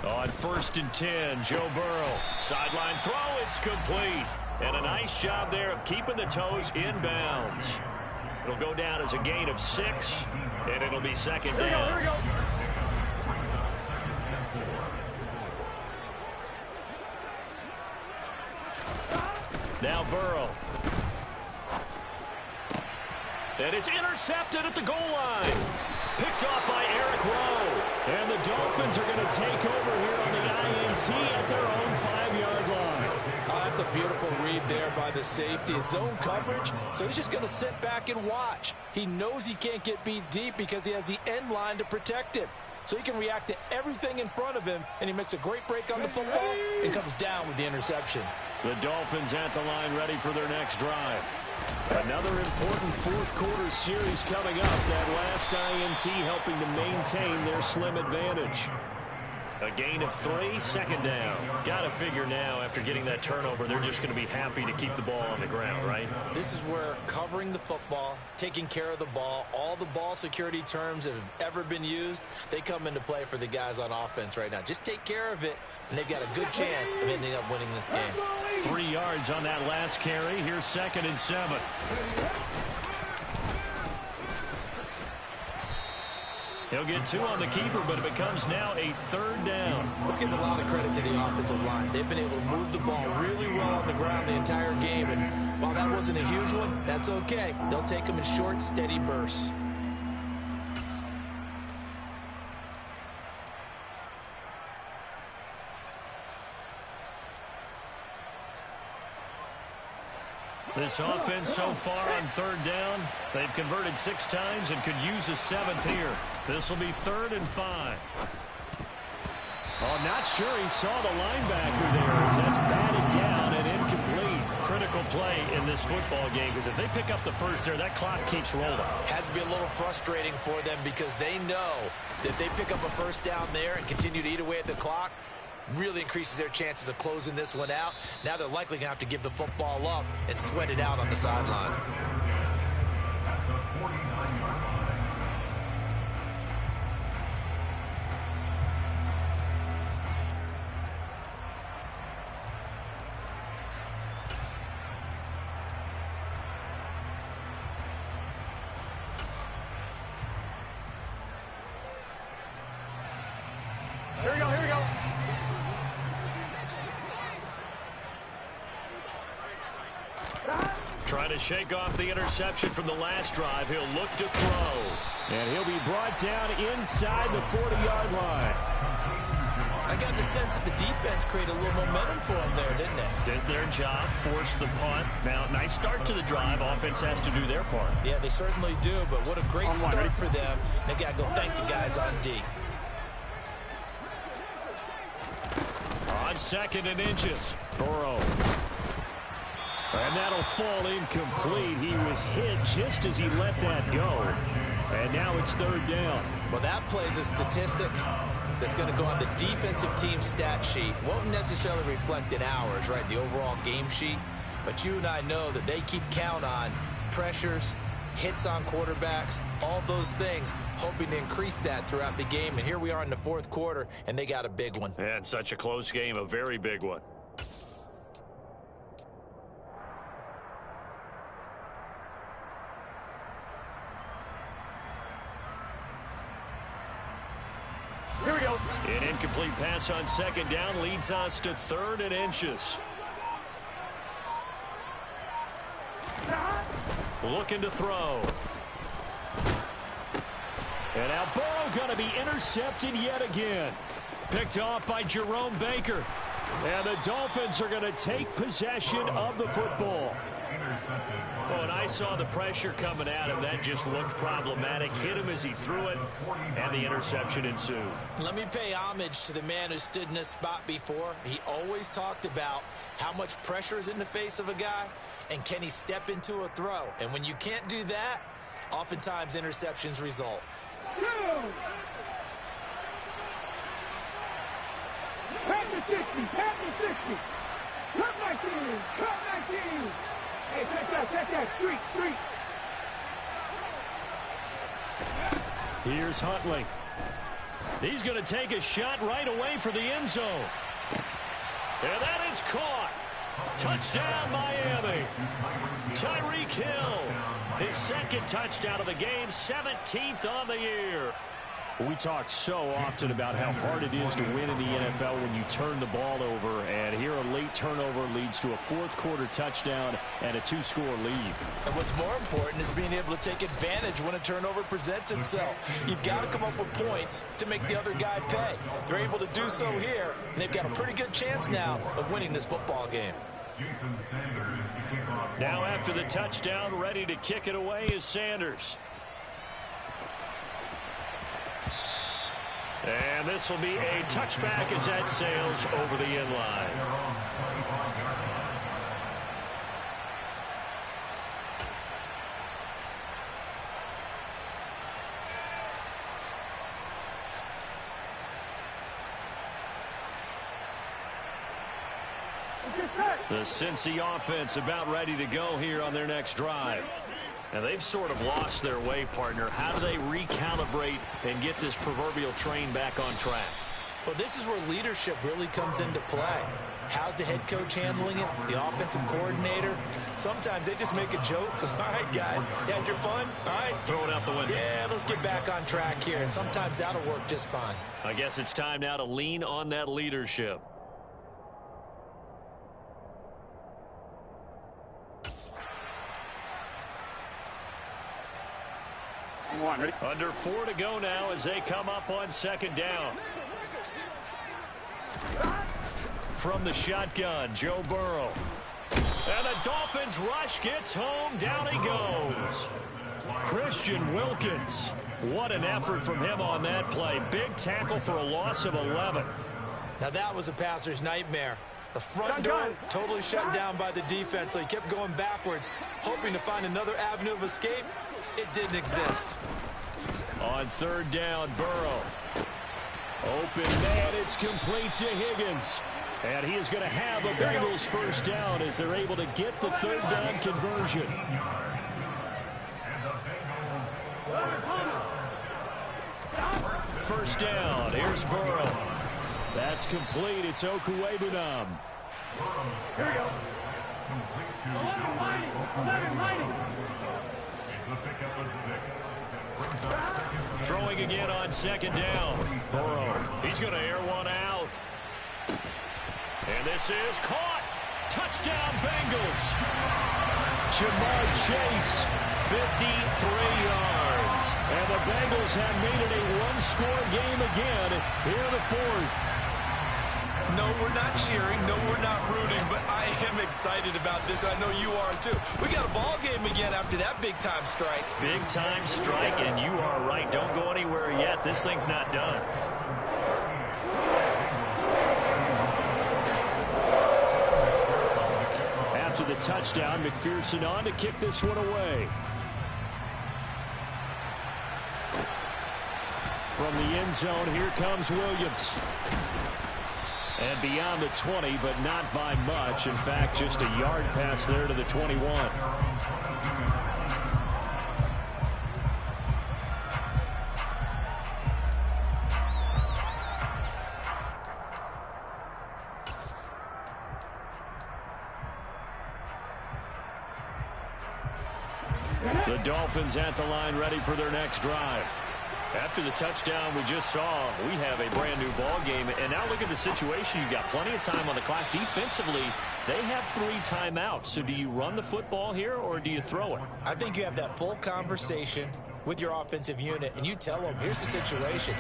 On 1st and 10, Joe Burrow. Sideline throw, it's complete. And a nice job there of keeping the toes in bounds. It'll go down as a gain of 6, and it'll be second down. Here we go. Now Burrow. And it's intercepted at the goal line. Picked off by Eric Rowe. And the Dolphins are going to take over here on the INT at their own 5-yard line. That's a beautiful read there by the safety. His zone coverage, so he's just going to sit back and watch. He knows he can't get beat deep because he has the end line to protect him. So he can react to everything in front of him, and he makes a great break on the football and comes down with the interception. The Dolphins at the line ready for their next drive. Another important fourth-quarter series coming up. That last INT helping to maintain their slim advantage. A gain of 3, second down. Got to figure now, after getting that turnover, they're just going to be happy to keep the ball on the ground, right? This is where covering the football, taking care of the ball, all the ball security terms that have ever been used, they come into play for the guys on offense right now. Just take care of it, and they've got a good chance of ending up winning this game. 3 yards on that last carry. Here's 2nd and 7. He'll get 2 on the keeper, but it becomes now a 3rd down. Let's give a lot of credit to the offensive line. They've been able to move the ball really well on the ground the entire game, and while that wasn't a huge one, that's okay. They'll take them in short, steady bursts. This offense so far on 3rd down, they've converted 6 times and could use a 7th here. This will be 3rd and 5. Oh, not sure he saw the linebacker there as that's batted down and incomplete. Critical play in this football game because if they pick up the first there, that clock keeps rolling. Has to be a little frustrating for them because they know that if they pick up a first down there and continue to eat away at the clock, really increases their chances of closing this one out. Now they're likely going to have to give the football up and sweat it out on the sideline. At the 49-yard line. Here we go, here we go. Trying to shake off the interception from the last drive. He'll look to throw. And he'll be brought down inside the 40-yard line. I got the sense that the defense created a little momentum for them there, didn't they? Did their job, forced the punt. Now, nice start to the drive. Offense has to do their part. Yeah, they certainly do, but what a great start for them. They got to go thank the guys on D. On 2nd and inches. Burrow. And that'll fall incomplete. He was hit just as he let that go. And now it's 3rd down. Well, that plays a statistic that's going to go on the defensive team stat sheet. Won't necessarily reflect in ours, right, the overall game sheet. But you and I know that they keep count on pressures, hits on quarterbacks, all those things, hoping to increase that throughout the game. And here we are in the 4th quarter, and they got a big one. And such a close game, a very big one. Here we go. An incomplete pass on 2nd down leads us to 3rd and inches. Looking to throw. And now Burrow going to be intercepted yet again. Picked off by Jerome Baker. And the Dolphins are going to take possession of the football. Oh, and I saw the pressure coming at him. That just looked problematic. Hit him as he threw it, and the interception ensued. Let me pay homage to the man who stood in this spot before. He always talked about how much pressure is in the face of a guy, and can he step into a throw. And when you can't do that, oftentimes interceptions result. Tap the 60, tap the 60. Cut back in, cut back in. Hey, check that, street. Here's Huntley. He's going to take a shot right away for the end zone. And that is caught. Touchdown, Miami. Tyreek Hill, his 2nd touchdown of the game, 17th on the year. We talk so often about how hard it is to win in the NFL when you turn the ball over, and here a late turnover leads to a 4th quarter touchdown and a 2-score lead. And what's more important is being able to take advantage when a turnover presents itself. You've got to come up with points to make the other guy pay. They're able to do so here, and they've got a pretty good chance now of winning this football game. Now after the touchdown, ready to kick it away is Sanders. And this will be a touchback as that sails over the end line. The Cincy offense about ready to go here on their next drive. And they've sort of lost their way, partner. How do they recalibrate and get this proverbial train back on track? Well, this is where leadership really comes into play. How's the head coach handling it? The offensive coordinator? Sometimes they just make a joke. All right, guys, you had your fun? All right. Throw it out the window. Yeah, let's get back on track here. And sometimes that'll work just fine. I guess it's time now to lean on that leadership. Under 4 to go now as they come up on 2nd down. From the shotgun, Joe Burrow. And the Dolphins rush gets home. Down he goes. Christian Wilkins. What an effort from him on that play. Big tackle for a loss of 11. Now that was a passer's nightmare. The front door totally shut down by the defense, so he kept going backwards, hoping to find another avenue of escape. It didn't exist. On 3rd down, Burrow. Open man, it's complete to Higgins. And he is going to have a Bengals first down as they're able to get the third down conversion. First down, here's Burrow. That's complete, it's Okuwebunam. Here we go. 11 lining. 11 lining. It's the pickup of 6. Throwing again on second down. Burrow, he's going to air one out. And this is caught. Touchdown, Bengals. Jamar Chase, 53 yards. And the Bengals have made it a one-score game again here in the fourth. No, we're not cheering. No, we're not rooting. But I am excited about this. I know you are, too. We got a ball game again after that big-time strike. Big-time strike, and you are right. Don't go anywhere yet. This thing's not done. After the touchdown, McPherson on to kick this one away. From the end zone, here comes Williams. And beyond the 20, but not by much. In fact, just a yard pass there to the 21. The Dolphins at the line ready for their next drive. After the touchdown we just saw, we have a brand new ball game. And now look at the situation. You've got plenty of time on the clock. Defensively, they have 3 timeouts. So do you run the football here or do you throw it? I think you have that full conversation with your offensive unit, and you tell them, here's the situation.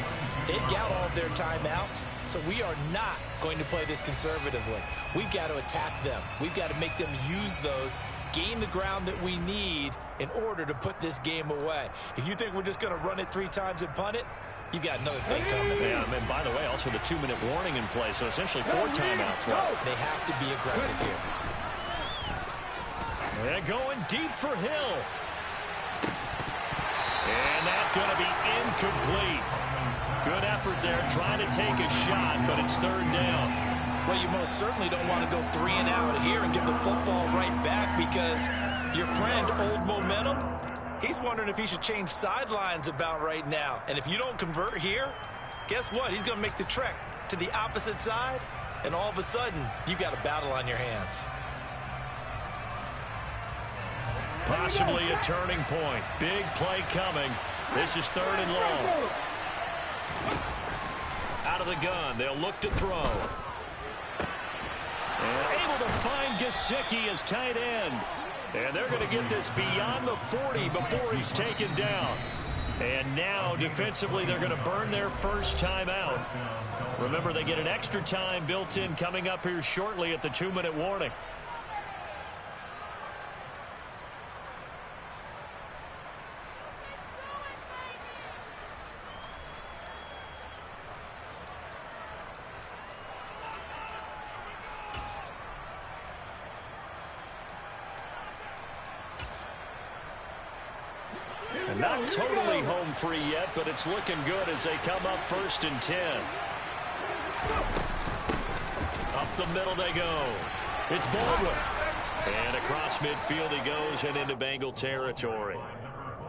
They've got all of their timeouts, so we are not going to play this conservatively. We've got to attack them. We've got to make them use those, gain the ground that we need in order to put this game away. If you think we're just going to run it 3 times and punt it, you've got another thing coming. Yeah, and by the way, also the 2-minute warning in play, so essentially 4 timeouts left. They have to be aggressive here. And going deep for Hill. And that's going to be incomplete. Good effort there, trying to take a shot, but it's third down. Well, you most certainly don't want to go 3 and out here and give the football right back, because your friend, Old Momentum, he's wondering if he should change sidelines about right now. And if you don't convert here, guess what? He's going to make the trek to the opposite side, and all of a sudden, you've got a battle on your hands. Possibly a turning point. Big play coming. This is 3rd and long. Out of the gun, they'll look to throw. And able to find Gesicki as tight end. And they're going to get this beyond the 40 before he's taken down. And now, defensively, they're going to burn their first time out. Remember, they get an extra time built in coming up here shortly at the 2-minute warning. Not totally home free yet, but it's looking good as they come up 1st and 10. Up the middle they go. It's Baldwin. And across midfield he goes and into Bengal territory.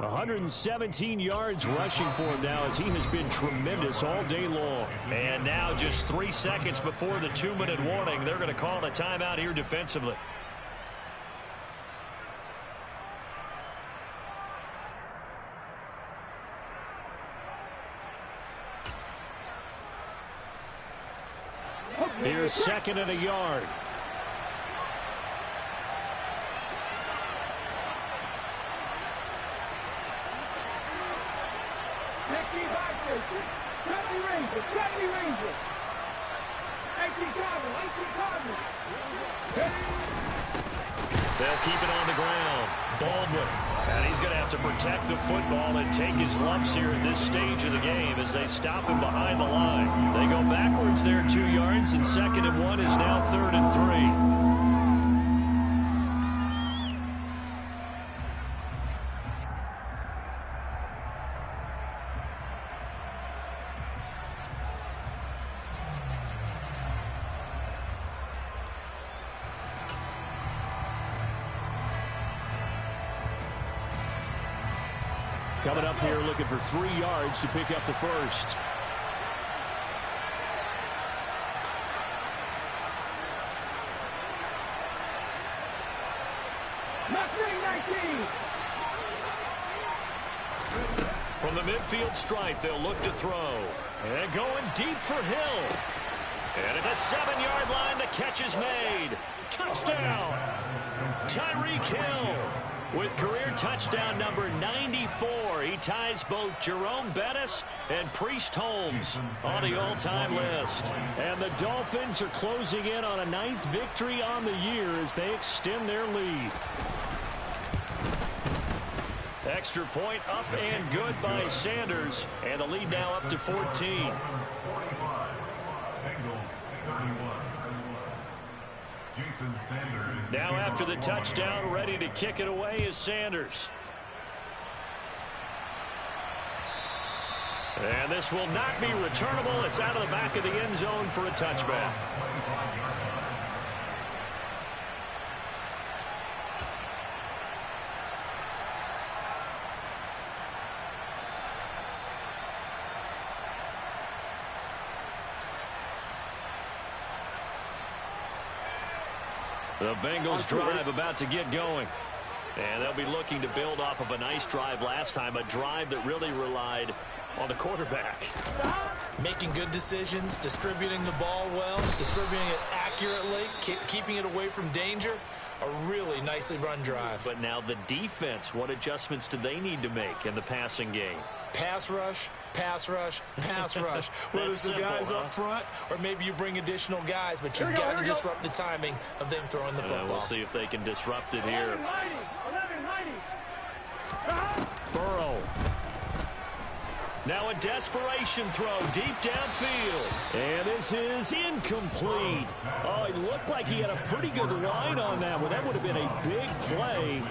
117 yards rushing for him now, as he has been tremendous all day long. And now just 3 seconds before the 2-minute warning, they're going to call a timeout here defensively. Here's 2nd and a yard. They'll keep it on the ground. Baldwin. And he's going to have to protect the football and take his lumps here at this stage of the game as they stop him behind the line. They go backwards there 2 yards, and 2nd and 1 is now 3rd and 3. Coming up here looking for 3 yards to pick up the first. From the midfield stripe, they'll look to throw. And going deep for Hill. And at the 7-yard line, the catch is made. Touchdown! Tyreek Hill with career touchdown number 94. He ties both Jerome Bettis and Priest Holmes on the all-time list. And the Dolphins are closing in on a 9th victory on the year as they extend their lead. Extra point up and good by Sanders. And the lead now up to 14. Now after the touchdown, ready to kick it away is Sanders. And this will not be returnable. It's out of the back of the end zone for a touchback. The Bengals drive about to get going. And they'll be looking to build off of a nice drive last time, a drive that really relied on the quarterback. Making good decisions, distributing the ball well, distributing it accurately, keeping it away from danger. A really nicely run drive. But now the defense, what adjustments do they need to make in the passing game? Pass rush, pass rush, pass rush. Whether it's the guys up front or maybe you bring additional guys, but you've got to disrupt the timing of them throwing the football. We'll see if they can disrupt it here. Burrow. Now a desperation throw deep downfield. And this is incomplete. Oh, it looked like he had a pretty good line on that one. That would have been a big play.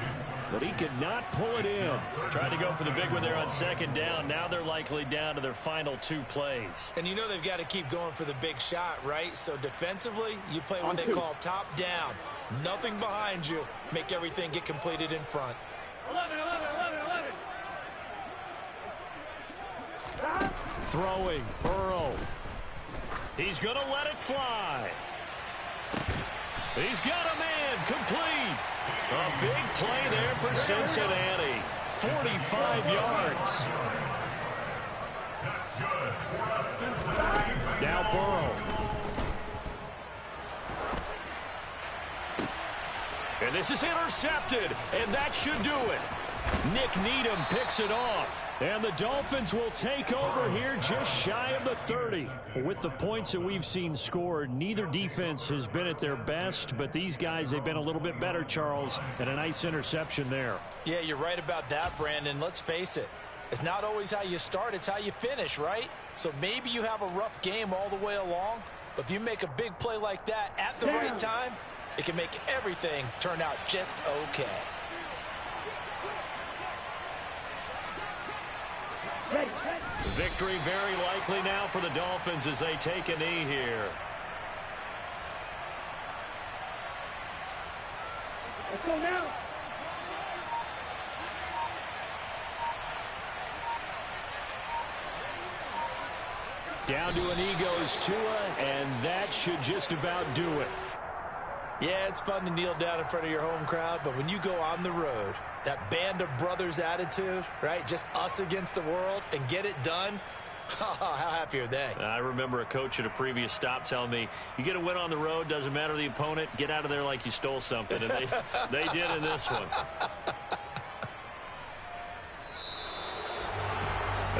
But he could not pull it in. Tried to go for the big one there on 2nd down. Now they're likely down to their final 2 plays. And you know they've got to keep going for the big shot, right? So defensively, you play what they call top down. Nothing behind you. Make everything get completed in front. 11. Throwing, Burrow. He's going to let it fly. He's got a man, complete. A big play there for Cincinnati. 45 yards. Now Burrow. And this is intercepted, and that should do it. Nick Needham picks it off. And the Dolphins will take over here just shy of the 30. With the points that we've seen scored, neither defense has been at their best, but these guys, they've been a little bit better, Charles, and a nice interception there. Yeah, you're right about that, Brandon. Let's face it. It's not always how you start, it's how you finish, right? So maybe you have a rough game all the way along, but if you make a big play like that at the right time, it can make everything turn out just okay. Victory very likely now for the Dolphins as they take a knee here. Let's go now. Down to an knee goes Tua, and that should just about do it. Yeah, it's fun to kneel down in front of your home crowd, but when you go on the road, that band of brothers attitude, right? Just us against the world and get it done. How happy are they? I remember a coach at a previous stop telling me, you get a win on the road, doesn't matter the opponent, get out of there like you stole something. And they did in this one.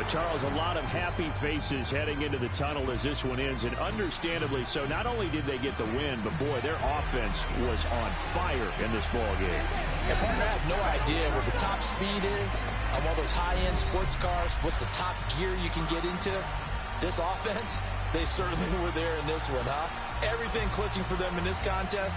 Charles, a lot of happy faces heading into the tunnel as this one ends, and understandably so. Not only did they get the win, but boy, their offense was on fire in this ball game. And partner, I have no idea what the top speed is on all those high-end sports cars. What's the top gear you can get into? This offense, they certainly were there in this one, huh? Everything clicking for them in this contest.